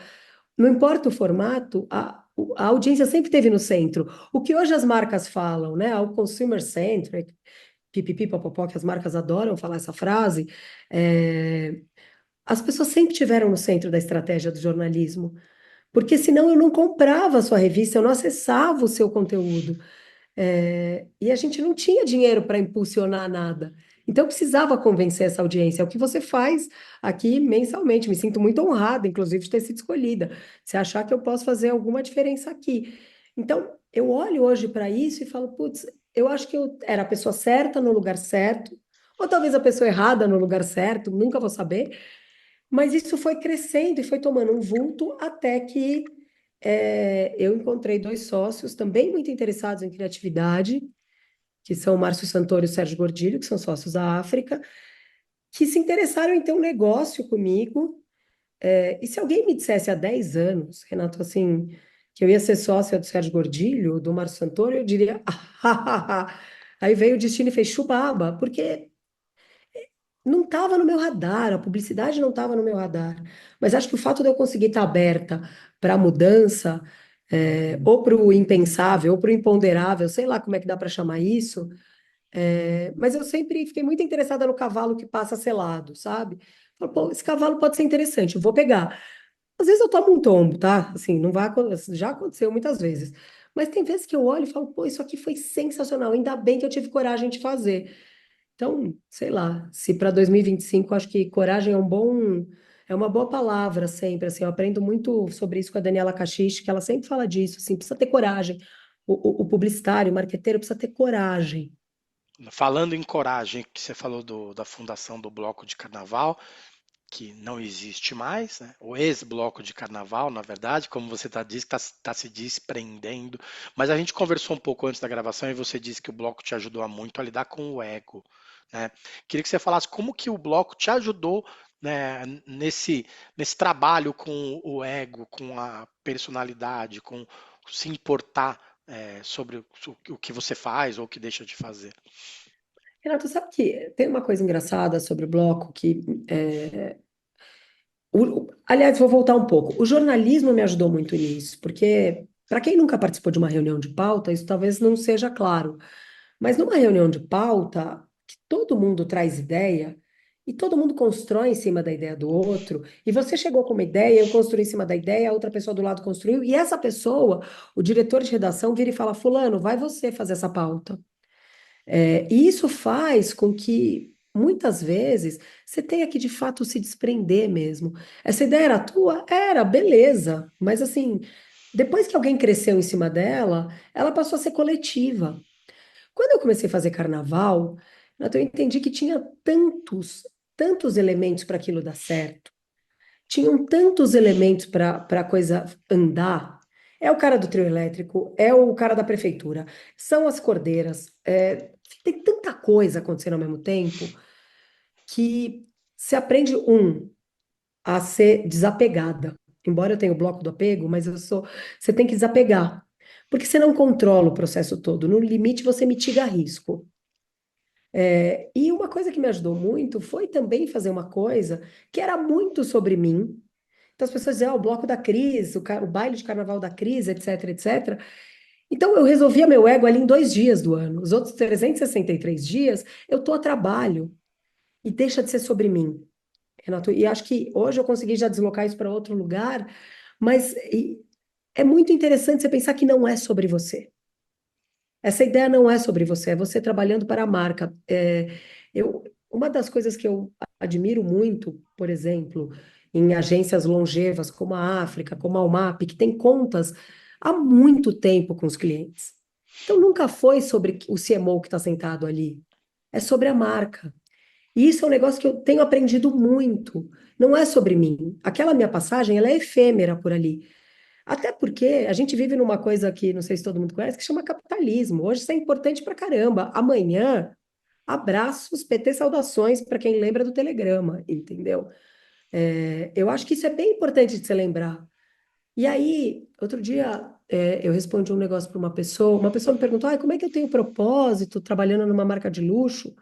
Não importa o formato, a audiência sempre esteve no centro. O que hoje as marcas falam, né? O consumer centric, pipipi, popopó, que as marcas adoram falar essa frase, é, as pessoas sempre tiveram no centro da estratégia do jornalismo, porque senão eu não comprava a sua revista, eu não acessava o seu conteúdo. E a gente não tinha dinheiro para impulsionar nada. Então, eu precisava convencer essa audiência. É o que você faz aqui mensalmente. Me sinto muito honrada, inclusive, de ter sido escolhida. Se achar que eu posso fazer alguma diferença aqui. Então, eu olho hoje para isso e falo, putz, eu acho que eu era a pessoa certa no lugar certo, ou talvez a pessoa errada no lugar certo, nunca vou saber. Mas isso foi crescendo e foi tomando um vulto até que eu encontrei dois sócios também muito interessados em criatividade, que são o Márcio Santoro e o Sérgio Gordilho, que são sócios da África, que se interessaram em ter um negócio comigo. E se alguém me dissesse há 10 anos, Renato, assim, que eu ia ser sócia do Sérgio Gordilho, do Márcio Santoro, eu diria, aí veio o destino e fez chubaba, porque não estava no meu radar, a publicidade não estava no meu radar. Mas acho que o fato de eu conseguir estar aberta para a mudança, ou para o impensável, ou para o imponderável, sei lá como é que dá para chamar isso, mas eu sempre fiquei muito interessada no cavalo que passa selado, sabe? Falo, pô, esse cavalo pode ser interessante, eu vou pegar. Às vezes eu tomo um tombo, tá? Assim, não vai, já aconteceu muitas vezes. Mas tem vezes que eu olho e falo, pô, isso aqui foi sensacional, ainda bem que eu tive coragem de fazer. Então, sei lá, se para 2025, acho que coragem é uma boa palavra sempre, assim, eu aprendo muito sobre isso com a Daniela Cachiche, que ela sempre fala disso, assim, precisa ter coragem. O publicitário, o marqueteiro precisa ter coragem. Falando em coragem, que você falou da fundação do Bloco de Carnaval, que não existe mais, né? O ex-bloco de carnaval, na verdade, como você disse, está se desprendendo. Mas a gente conversou um pouco antes da gravação e você disse que o bloco te ajudou muito a lidar com o ego, né? Queria que você falasse como que o bloco te ajudou, né, nesse trabalho com o ego, com a personalidade, com se importar sobre o que você faz ou o que deixa de fazer. Renato, sabe que tem uma coisa engraçada sobre o bloco que, aliás, vou voltar um pouco. O jornalismo me ajudou muito nisso, porque para quem nunca participou de uma reunião de pauta, isso talvez não seja claro. Mas numa reunião de pauta, que todo mundo traz ideia e todo mundo constrói em cima da ideia do outro, e você chegou com uma ideia, eu construí em cima da ideia, a outra pessoa do lado construiu, e essa pessoa, o diretor de redação, vira e fala: Fulano, vai você fazer essa pauta. E isso faz com que, muitas vezes, você tenha que, de fato, se desprender mesmo. Essa ideia era tua? Era, beleza. Mas, assim, depois que alguém cresceu em cima dela, ela passou a ser coletiva. Quando eu comecei a fazer carnaval, eu entendi que tinha tantos elementos para aquilo dar certo. Tinham tantos elementos para a coisa andar. É o cara do trio elétrico, é o cara da prefeitura, são as cordeiras. Tem tanta coisa acontecendo ao mesmo tempo que se aprende, a ser desapegada. Embora eu tenha o bloco do apego, mas você tem que desapegar. Porque você não controla o processo todo. No limite, você mitiga risco. E uma coisa que me ajudou muito foi também fazer uma coisa que era muito sobre mim. Então as pessoas diziam, o bloco da Cris, o baile de carnaval da Cris, etc, etc. Então eu resolvia meu ego ali em 2 dias do ano. Os outros 363 dias eu tô a trabalho e deixa de ser sobre mim, Renato. E acho que hoje eu consegui já deslocar isso para outro lugar, mas é muito interessante você pensar que não é sobre você. Essa ideia não é sobre você, é você trabalhando para a marca. Uma das coisas que eu admiro muito, por exemplo, em agências longevas como a África, como a Almap, que tem contas há muito tempo com os clientes. Então, nunca foi sobre o CMO que está sentado ali, é sobre a marca. E isso é um negócio que eu tenho aprendido muito. Não é sobre mim. Aquela minha passagem, ela é efêmera por ali. Até porque a gente vive numa coisa que não sei se todo mundo conhece, que chama capitalismo. Hoje isso é importante pra caramba. Amanhã, abraços, PT saudações para quem lembra do telegrama, entendeu? Eu acho que isso é bem importante de se lembrar. E aí, outro dia, eu respondi um negócio para uma pessoa me perguntou, como é que eu tenho propósito trabalhando numa marca de luxo?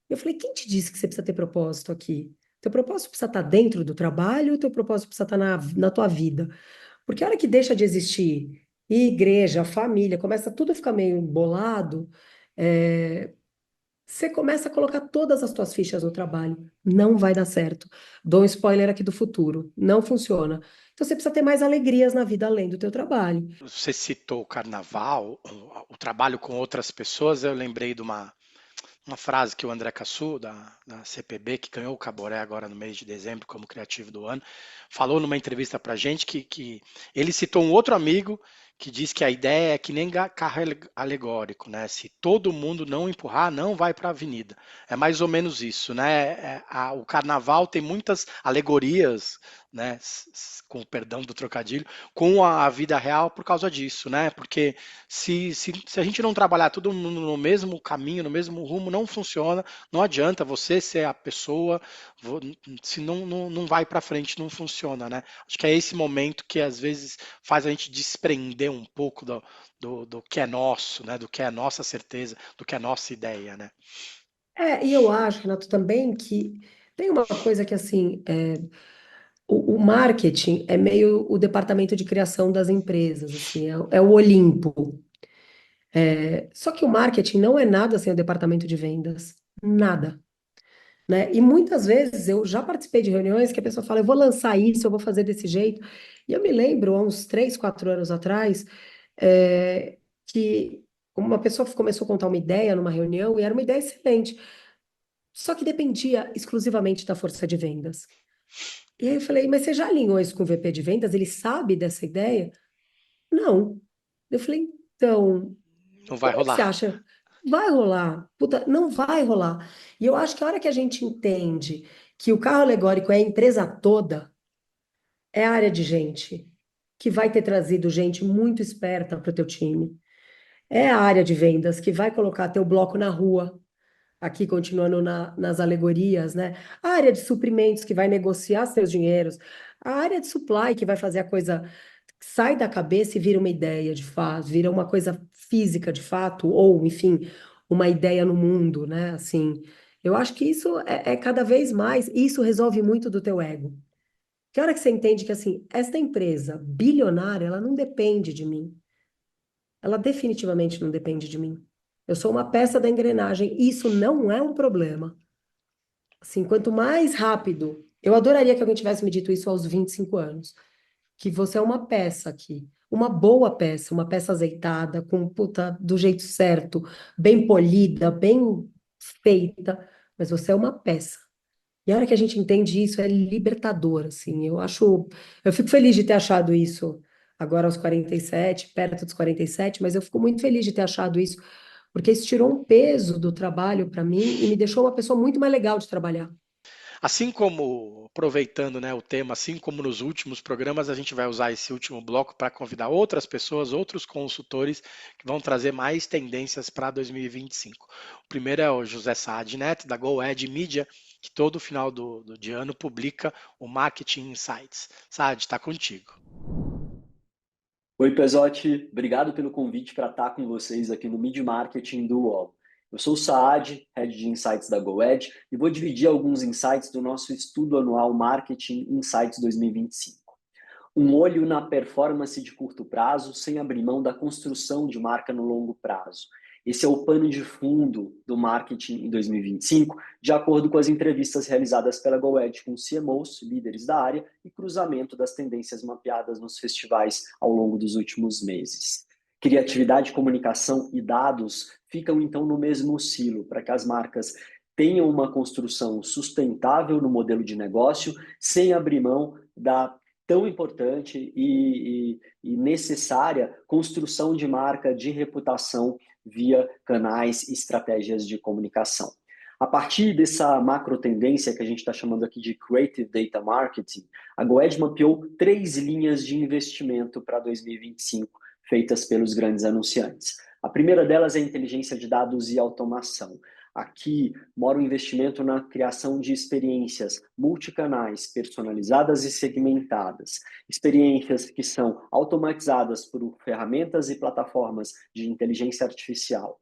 Eu falei, quem te disse que você precisa ter propósito aqui? Teu propósito precisa estar dentro do trabalho, ou teu propósito precisa estar na tua vida? Porque a hora que deixa de existir igreja, família, começa tudo a ficar meio embolado, é, você começa a colocar todas as suas fichas no trabalho. Não vai dar certo. Dou um spoiler aqui do futuro. Não funciona. Então você precisa ter mais alegrias na vida além do teu trabalho. Você citou o carnaval, o trabalho com outras pessoas, eu lembrei de uma frase que o André Cassu, da CPB, que ganhou o Caboré agora no mês de dezembro como criativo do ano, falou numa entrevista para gente que ele citou um outro amigo que diz que a ideia é que nem carro alegórico, né? Se todo mundo não empurrar, não vai para a avenida. É mais ou menos isso, né? O carnaval tem muitas alegorias, né? Com o perdão do trocadilho, com a vida real por causa disso, né? Porque se a gente não trabalhar todo mundo no mesmo caminho, no mesmo rumo, não funciona. Não adianta você ser a pessoa, se não vai para frente, não funciona, né? Acho que é esse momento que às vezes faz a gente desprender um pouco do que é nosso, né? Do que é a nossa certeza, do que é a nossa ideia, né? E eu acho, Renato, também que tem uma coisa que, assim, o marketing é meio o departamento de criação das empresas, assim, é o Olimpo. Só que o marketing não é nada sem o departamento de vendas. Nada. Né? E muitas vezes eu já participei de reuniões que a pessoa fala, eu vou lançar isso, eu vou fazer desse jeito. E eu me lembro, há uns 3, 4 anos atrás, que uma pessoa começou a contar uma ideia numa reunião e era uma ideia excelente, só que dependia exclusivamente da força de vendas. E aí eu falei, mas você já alinhou isso com o VP de vendas? Ele sabe dessa ideia? Não. Eu falei, então, Não vai como é que você rolar. acha? Vai rolar? Puta, não vai rolar. E eu acho que a hora que a gente entende que o carro alegórico é a empresa toda, é a área de gente que vai ter trazido gente muito esperta para o teu time. É a área de vendas que vai colocar teu bloco na rua, aqui continuando nas alegorias, né? A área de suprimentos que vai negociar seus dinheiros, a área de supply que vai fazer a coisa sai da cabeça e vira uma ideia de fato, vira uma coisa física de fato, ou enfim, uma ideia no mundo, né? Assim, eu acho que isso é cada vez mais, isso resolve muito do teu ego. Que hora que você entende que assim, esta empresa bilionária, ela não depende de mim. Ela definitivamente não depende de mim. Eu sou uma peça da engrenagem. Isso não é um problema. Assim, quanto mais rápido, eu adoraria que alguém tivesse me dito isso aos 25 anos, que você é uma peça aqui. uma boa peça, uma peça azeitada, com puta, do jeito certo, bem polida, bem feita, mas você é uma peça. E a hora que a gente entende isso é libertador, assim. Eu fico feliz de ter achado isso agora aos 47, perto dos 47, mas eu fico muito feliz de ter achado isso, porque isso tirou um peso do trabalho para mim e me deixou uma pessoa muito mais legal de trabalhar. Assim como, aproveitando, né, o tema, assim como nos últimos programas, a gente vai usar esse último bloco para convidar outras pessoas, outros consultores que vão trazer mais tendências para 2025. O primeiro é o José Saad Neto, da GoEd Media, que todo final de ano publica o Marketing Insights. Saad, está contigo. Oi, Pesotti, obrigado pelo convite para estar com vocês aqui no Mid Marketing do UOL. Eu sou o Saad, Head de Insights da GoEd, e vou dividir alguns insights do nosso estudo anual Marketing Insights 2025. Um olho na performance de curto prazo, sem abrir mão da construção de marca no longo prazo. Esse é o pano de fundo do marketing em 2025, de acordo com as entrevistas realizadas pela GoEd com CMOs, líderes da área, e cruzamento das tendências mapeadas nos festivais ao longo dos últimos meses. Criatividade, comunicação e dados ficam então no mesmo silo, para que as marcas tenham uma construção sustentável no modelo de negócio, sem abrir mão da tão importante e necessária construção de marca, de reputação via canais e estratégias de comunicação. A partir dessa macro tendência que a gente está chamando aqui de Creative Data Marketing, a GoEd mapeou 3 linhas de investimento para 2025, feitas pelos grandes anunciantes. A primeira delas é a inteligência de dados e automação. Aqui mora o investimento na criação de experiências multicanais, personalizadas e segmentadas. Experiências que são automatizadas por ferramentas e plataformas de inteligência artificial.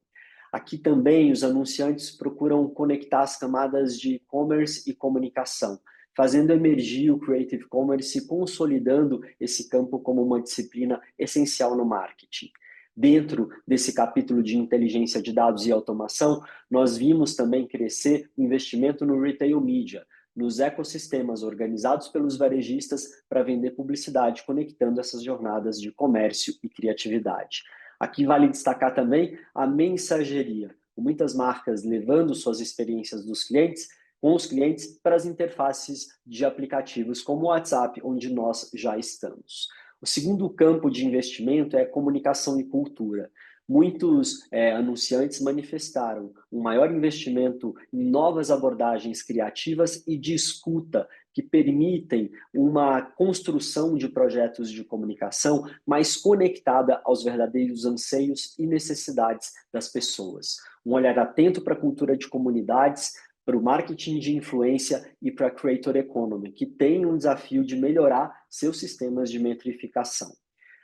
Aqui também os anunciantes procuram conectar as camadas de e-commerce e comunicação, fazendo emergir o Creative Commerce e consolidando esse campo como uma disciplina essencial no marketing. Dentro desse capítulo de inteligência de dados e automação, nós vimos também crescer o investimento no retail media, nos ecossistemas organizados pelos varejistas para vender publicidade, conectando essas jornadas de comércio e criatividade. Aqui vale destacar também a mensageria, com muitas marcas levando suas experiências dos clientes com os clientes para as interfaces de aplicativos como o WhatsApp, onde nós já estamos. O segundo campo de investimento é comunicação e cultura. Muitos anunciantes manifestaram um maior investimento em novas abordagens criativas e de escuta que permitem uma construção de projetos de comunicação mais conectada aos verdadeiros anseios e necessidades das pessoas. Um olhar atento para a cultura de comunidades, para o marketing de influência e para a creator economy, que tem um desafio de melhorar seus sistemas de metrificação.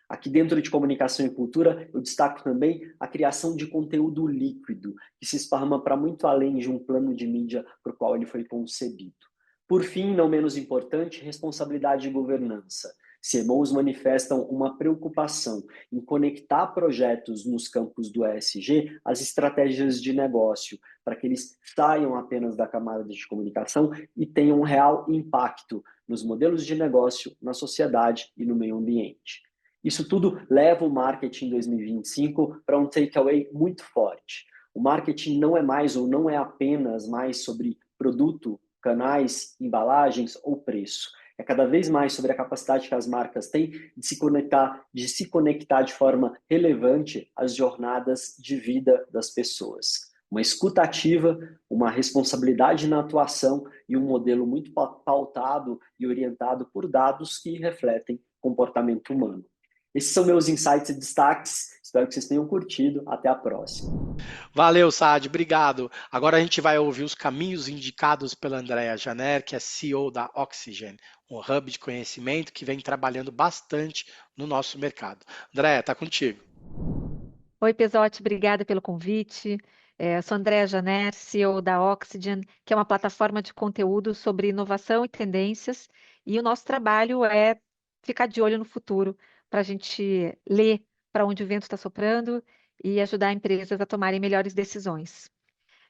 Aqui dentro de comunicação e cultura, eu destaco também a criação de conteúdo líquido, que se esparma para muito além de um plano de mídia para o qual ele foi concebido. Por fim, não menos importante, responsabilidade e governança. CMOs manifestam uma preocupação em conectar projetos nos campos do ESG às estratégias de negócio, para que eles saiam apenas da camada de comunicação e tenham um real impacto nos modelos de negócio, na sociedade e no meio ambiente. Isso tudo leva o marketing 2025 para um takeaway muito forte. O marketing não é mais ou não é apenas mais sobre produto, canais, embalagens ou preço. É cada vez mais sobre a capacidade que as marcas têm de se conectar de forma relevante às jornadas de vida das pessoas. Uma escuta ativa, uma responsabilidade na atuação e um modelo muito pautado e orientado por dados que refletem comportamento humano. Esses são meus insights e destaques. Espero que vocês tenham curtido. Até a próxima. Valeu, Saad, obrigado. Agora a gente vai ouvir os caminhos indicados pela Andrea Janer, que é CEO da Oxygen, um hub de conhecimento que vem trabalhando bastante no nosso mercado. Andrea, está contigo. Oi, Pesotti, obrigada pelo convite. Sou Andréa Janer, CEO da Oxygen, que é uma plataforma de conteúdo sobre inovação e tendências, e o nosso trabalho é ficar de olho no futuro, para a gente ler para onde o vento está soprando e ajudar empresas a tomarem melhores decisões.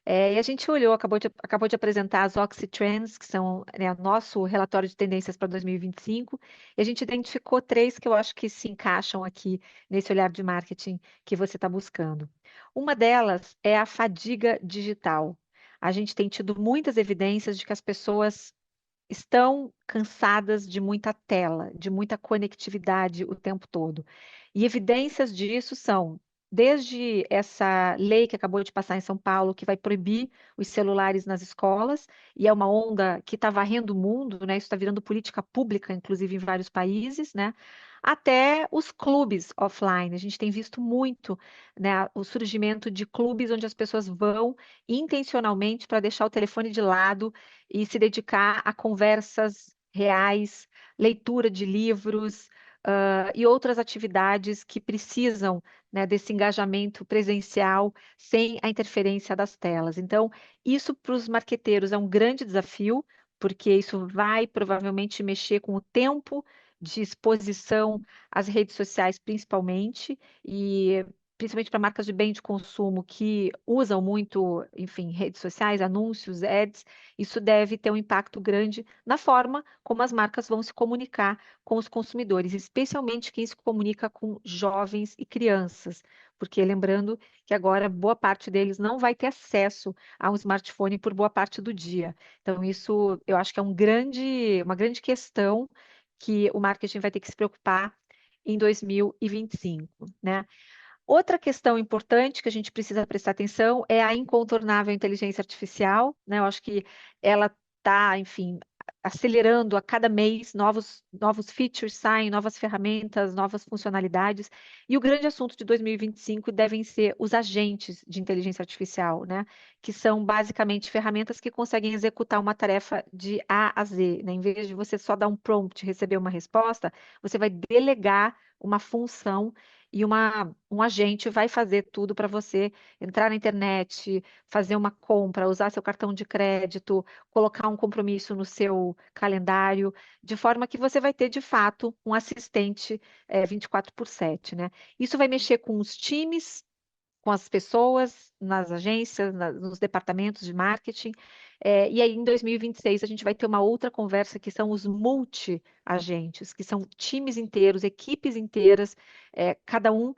E a gente olhou, acabou de apresentar as Oxy Trends, que são, né, o nosso relatório de tendências para 2025, e a gente identificou três que eu acho que se encaixam aqui nesse olhar de marketing que você está buscando. Uma delas é a fadiga digital. A gente tem tido muitas evidências de que as pessoas estão cansadas de muita tela, de muita conectividade o tempo todo. E evidências disso são, desde essa lei que acabou de passar em São Paulo, que vai proibir os celulares nas escolas, e é uma onda que está varrendo o mundo, né? Isso está virando política pública, inclusive em vários países, né? Até os clubes offline. A gente tem visto muito, né, o surgimento de clubes onde as pessoas vão intencionalmente para deixar o telefone de lado e se dedicar a conversas reais, leitura de livros, e outras atividades que precisam, né, desse engajamento presencial sem a interferência das telas. Então, isso para os marqueteiros é um grande desafio, porque isso vai provavelmente mexer com o tempo de exposição às redes sociais, principalmente, e principalmente para marcas de bem de consumo que usam muito, enfim, redes sociais, anúncios, ads, isso deve ter um impacto grande na forma como as marcas vão se comunicar com os consumidores, especialmente quem se comunica com jovens e crianças, porque lembrando que agora boa parte deles não vai ter acesso a um smartphone por boa parte do dia. Então, isso eu acho que é uma grande questão que o marketing vai ter que se preocupar em 2025, né? Outra questão importante que a gente precisa prestar atenção é a incontornável inteligência artificial, né? Eu acho que ela está, enfim, acelerando a cada mês, novos features saem, novas ferramentas, novas funcionalidades. E o grande assunto de 2025 devem ser os agentes de inteligência artificial, né? Que são basicamente ferramentas que conseguem executar uma tarefa de A a Z, né? Em vez de você só dar um prompt e receber uma resposta, você vai delegar uma função e um agente vai fazer tudo para você entrar na internet, fazer uma compra, usar seu cartão de crédito, colocar um compromisso no seu calendário, de forma que você vai ter, de fato, um assistente 24/7, né? Isso vai mexer com os times, com as pessoas, nas agências, nos departamentos de marketing. E aí, em 2026, a gente vai ter uma outra conversa que são os multi-agentes, que são times inteiros, equipes inteiras, cada um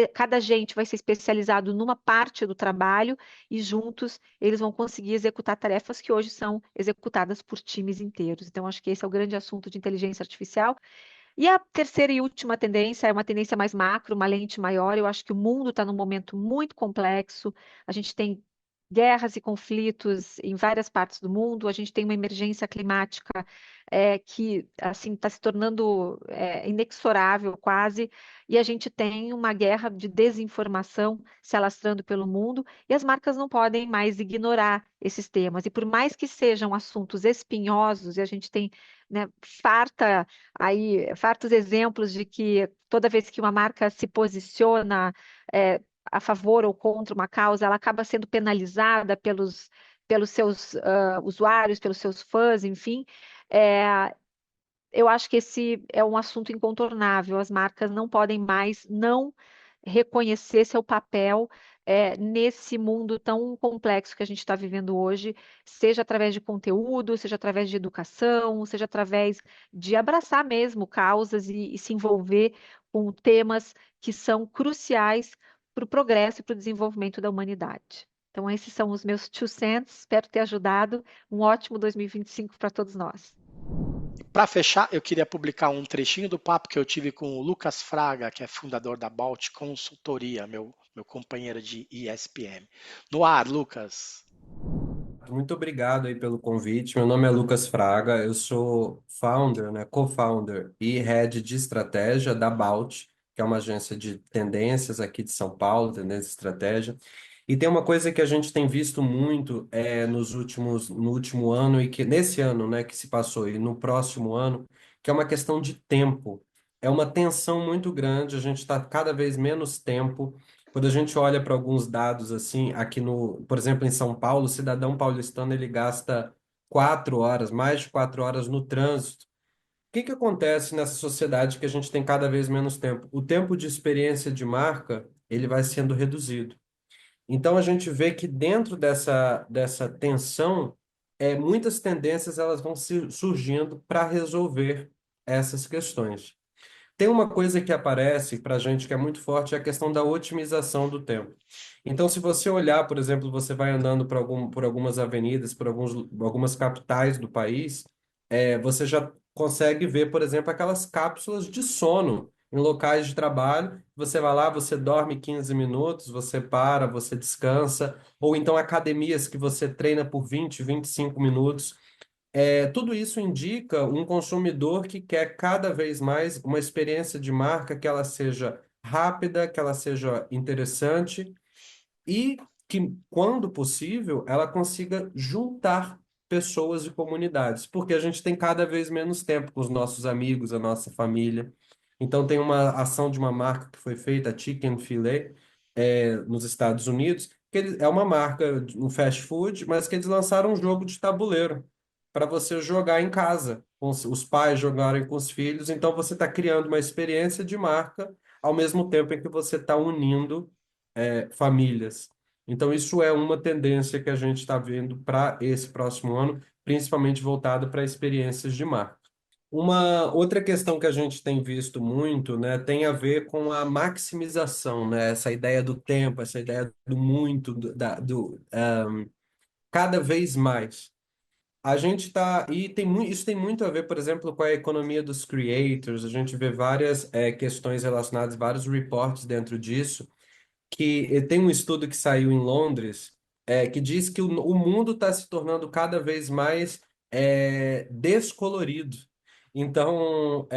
cada agente vai ser especializado numa parte do trabalho e juntos eles vão conseguir executar tarefas que hoje são executadas por times inteiros. Então, acho que esse é o grande assunto de inteligência artificial. E a terceira e última tendência é uma tendência mais macro, uma lente maior. Eu acho que o mundo está num momento muito complexo. A gente tem guerras e conflitos em várias partes do mundo. A gente tem uma emergência climática que assim está se tornando inexorável quase. E a gente tem uma guerra de desinformação se alastrando pelo mundo. E as marcas não podem mais ignorar esses temas. E por mais que sejam assuntos espinhosos, e a gente tem, né, fartos exemplos de que toda vez que uma marca se posiciona a favor ou contra uma causa, ela acaba sendo penalizada pelos seus usuários, pelos seus fãs, enfim. É, eu acho que esse é um assunto incontornável. As marcas não podem mais não reconhecer seu papel nesse mundo tão complexo que a gente está vivendo hoje, seja através de conteúdo, seja através de educação, seja através de abraçar mesmo causas e se envolver com temas que são cruciais para o progresso e para o desenvolvimento da humanidade. Então, esses são os meus 2 cents. Espero ter ajudado. Um ótimo 2025 para todos nós. Para fechar, eu queria publicar um trechinho do papo que eu tive com o Lucas Fraga, que é fundador da Balt Consultoria, meu companheiro de ESPM. No ar, Lucas. Muito obrigado aí pelo convite. Meu nome é Lucas Fraga, eu sou founder, né, co-founder e head de estratégia da Balt, que é uma agência de tendências aqui de São Paulo, tendência e estratégia. E tem uma coisa que a gente tem visto muito no último ano e que nesse ano, né, que se passou e no próximo ano, que é uma questão de tempo. É uma tensão muito grande, a gente está cada vez menos tempo. Quando a gente olha para alguns dados assim, aqui no, por exemplo, em São Paulo, o cidadão paulistano ele gasta 4 horas, mais de 4 horas no trânsito. O que que acontece nessa sociedade que a gente tem cada vez menos tempo? O tempo de experiência de marca, ele vai sendo reduzido. Então a gente vê que dentro dessa tensão, muitas tendências elas vão surgindo para resolver essas questões. Tem uma coisa que aparece para a gente que é muito forte, é a questão da otimização do tempo. Então, se você olhar, por exemplo, você vai andando por algumas avenidas, algumas capitais do país, você já consegue ver, por exemplo, aquelas cápsulas de sono em locais de trabalho. Você vai lá, você dorme 15 minutos, você para, você descansa, ou então academias que você treina por 20, 25 minutos. Tudo isso indica um consumidor que quer cada vez mais uma experiência de marca que ela seja rápida, que ela seja interessante e que, quando possível, ela consiga juntar pessoas e comunidades, porque a gente tem cada vez menos tempo com os nossos amigos, a nossa família. Então, tem uma ação de uma marca que foi feita, a Chick-fil-A, nos Estados Unidos, é uma marca, um fast food, mas que eles lançaram um jogo de tabuleiro para você jogar em casa, com os pais jogarem com os filhos. Então, você está criando uma experiência de marca ao mesmo tempo em que você está unindo famílias. Então, isso é uma tendência que a gente está vendo para esse próximo ano, principalmente voltada para experiências de marca. Uma outra questão que a gente tem visto muito, né, tem a ver com a maximização, né, essa ideia do tempo, essa ideia do muito, cada vez mais. A gente tá. E isso tem muito a ver, por exemplo, com a economia dos creators. A gente vê várias questões relacionadas, vários reports dentro disso, que tem um estudo que saiu em Londres, que diz que o mundo está se tornando cada vez mais descolorido. Então,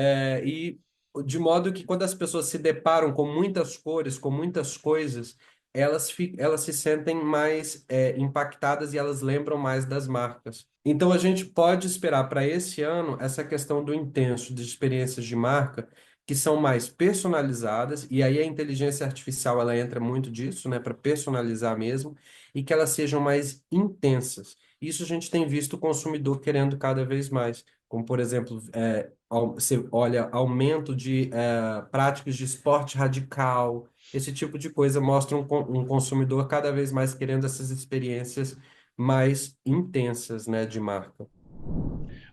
e de modo que quando as pessoas se deparam com muitas cores, com muitas coisas, elas se sentem mais impactadas e elas lembram mais das marcas. Então, a gente pode esperar para esse ano essa questão do intenso, de experiências de marca, que são mais personalizadas, e aí a inteligência artificial ela entra muito disso, né, para personalizar mesmo, e que elas sejam mais intensas. Isso a gente tem visto o consumidor querendo cada vez mais, como por exemplo, você olha aumento de práticas de esporte radical, esse tipo de coisa mostra um consumidor cada vez mais querendo essas experiências mais intensas, né, de marca.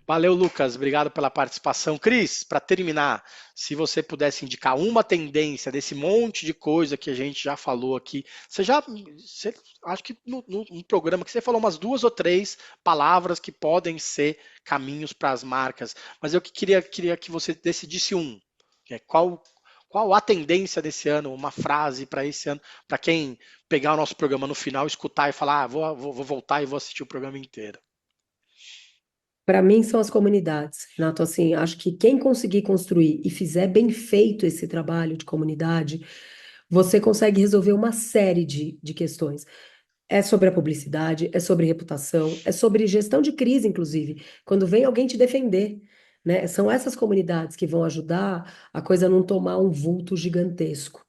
Valeu, Lucas. Obrigado pela participação. Cris, para terminar, se você pudesse indicar uma tendência desse monte de coisa que a gente já falou aqui, acho que no programa que você falou umas 2 ou 3 palavras que podem ser caminhos para as marcas, mas eu queria que você decidisse um. Qual a tendência desse ano, uma frase para esse ano, para quem pegar o nosso programa no final, escutar e falar, vou voltar e vou assistir o programa inteiro. Para mim são as comunidades, Renato. Assim, acho que quem conseguir construir e fizer bem feito esse trabalho de comunidade, você consegue resolver uma série de questões. É sobre a publicidade, é sobre reputação, é sobre gestão de crise, inclusive. Quando vem alguém te defender, né? São essas comunidades que vão ajudar a coisa não tomar um vulto gigantesco,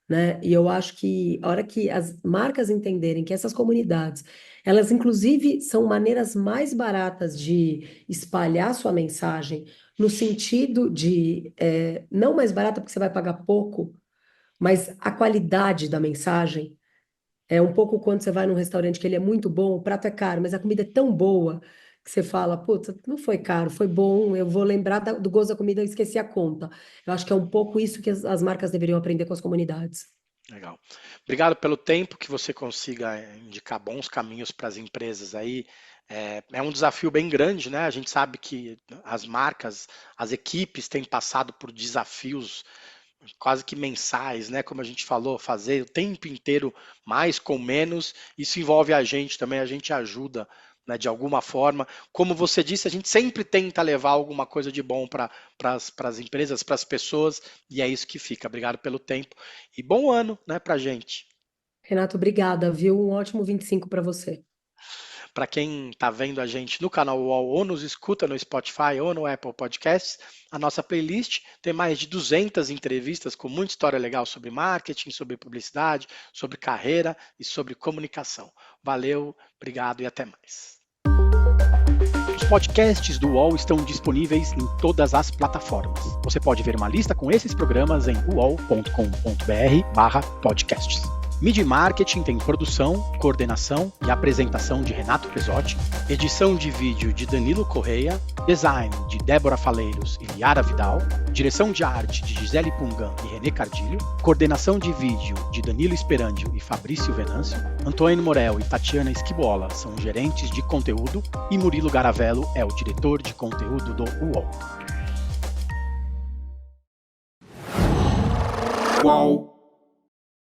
né? E eu acho que a hora que as marcas entenderem que essas comunidades, elas inclusive são maneiras mais baratas de espalhar sua mensagem, no sentido de, não mais barata porque você vai pagar pouco, mas a qualidade da mensagem é um pouco quando você vai num restaurante que ele é muito bom, o prato é caro, mas a comida é tão boa que você fala, putz, não foi caro, foi bom, eu vou lembrar do gosto da comida e esqueci a conta. Eu acho que é um pouco isso que as marcas deveriam aprender com as comunidades. Legal. Obrigado pelo tempo, que você consiga indicar bons caminhos para as empresas aí. É um desafio bem grande, né? A gente sabe que as marcas, as equipes têm passado por desafios quase que mensais, né? Como a gente falou, fazer o tempo inteiro mais com menos. Isso envolve a gente também, a gente ajuda, né, de alguma forma. Como você disse, a gente sempre tenta levar alguma coisa de bom para as empresas, para as pessoas, e é isso que fica. Obrigado pelo tempo e bom ano, né, para a gente. Renato, obrigada, viu? Um ótimo 25 para você. Para quem está vendo a gente no canal UOL ou nos escuta no Spotify ou no Apple Podcasts, a nossa playlist tem mais de 200 entrevistas com muita história legal sobre marketing, sobre publicidade, sobre carreira e sobre comunicação. Valeu, obrigado e até mais. Os podcasts do UOL estão disponíveis em todas as plataformas. Você pode ver uma lista com esses programas em uol.com.br/podcasts. Midi Marketing tem produção, coordenação e apresentação de Renato Pesotti, edição de vídeo de Danilo Correia, design de Débora Faleiros e Liara Vidal, direção de arte de Gisele Pungan e René Cardilho, coordenação de vídeo de Danilo Esperandio e Fabrício Venâncio, Antônio Morel e Tatiana Esquibola são gerentes de conteúdo e Murilo Garavello é o diretor de conteúdo do UOL. Qual?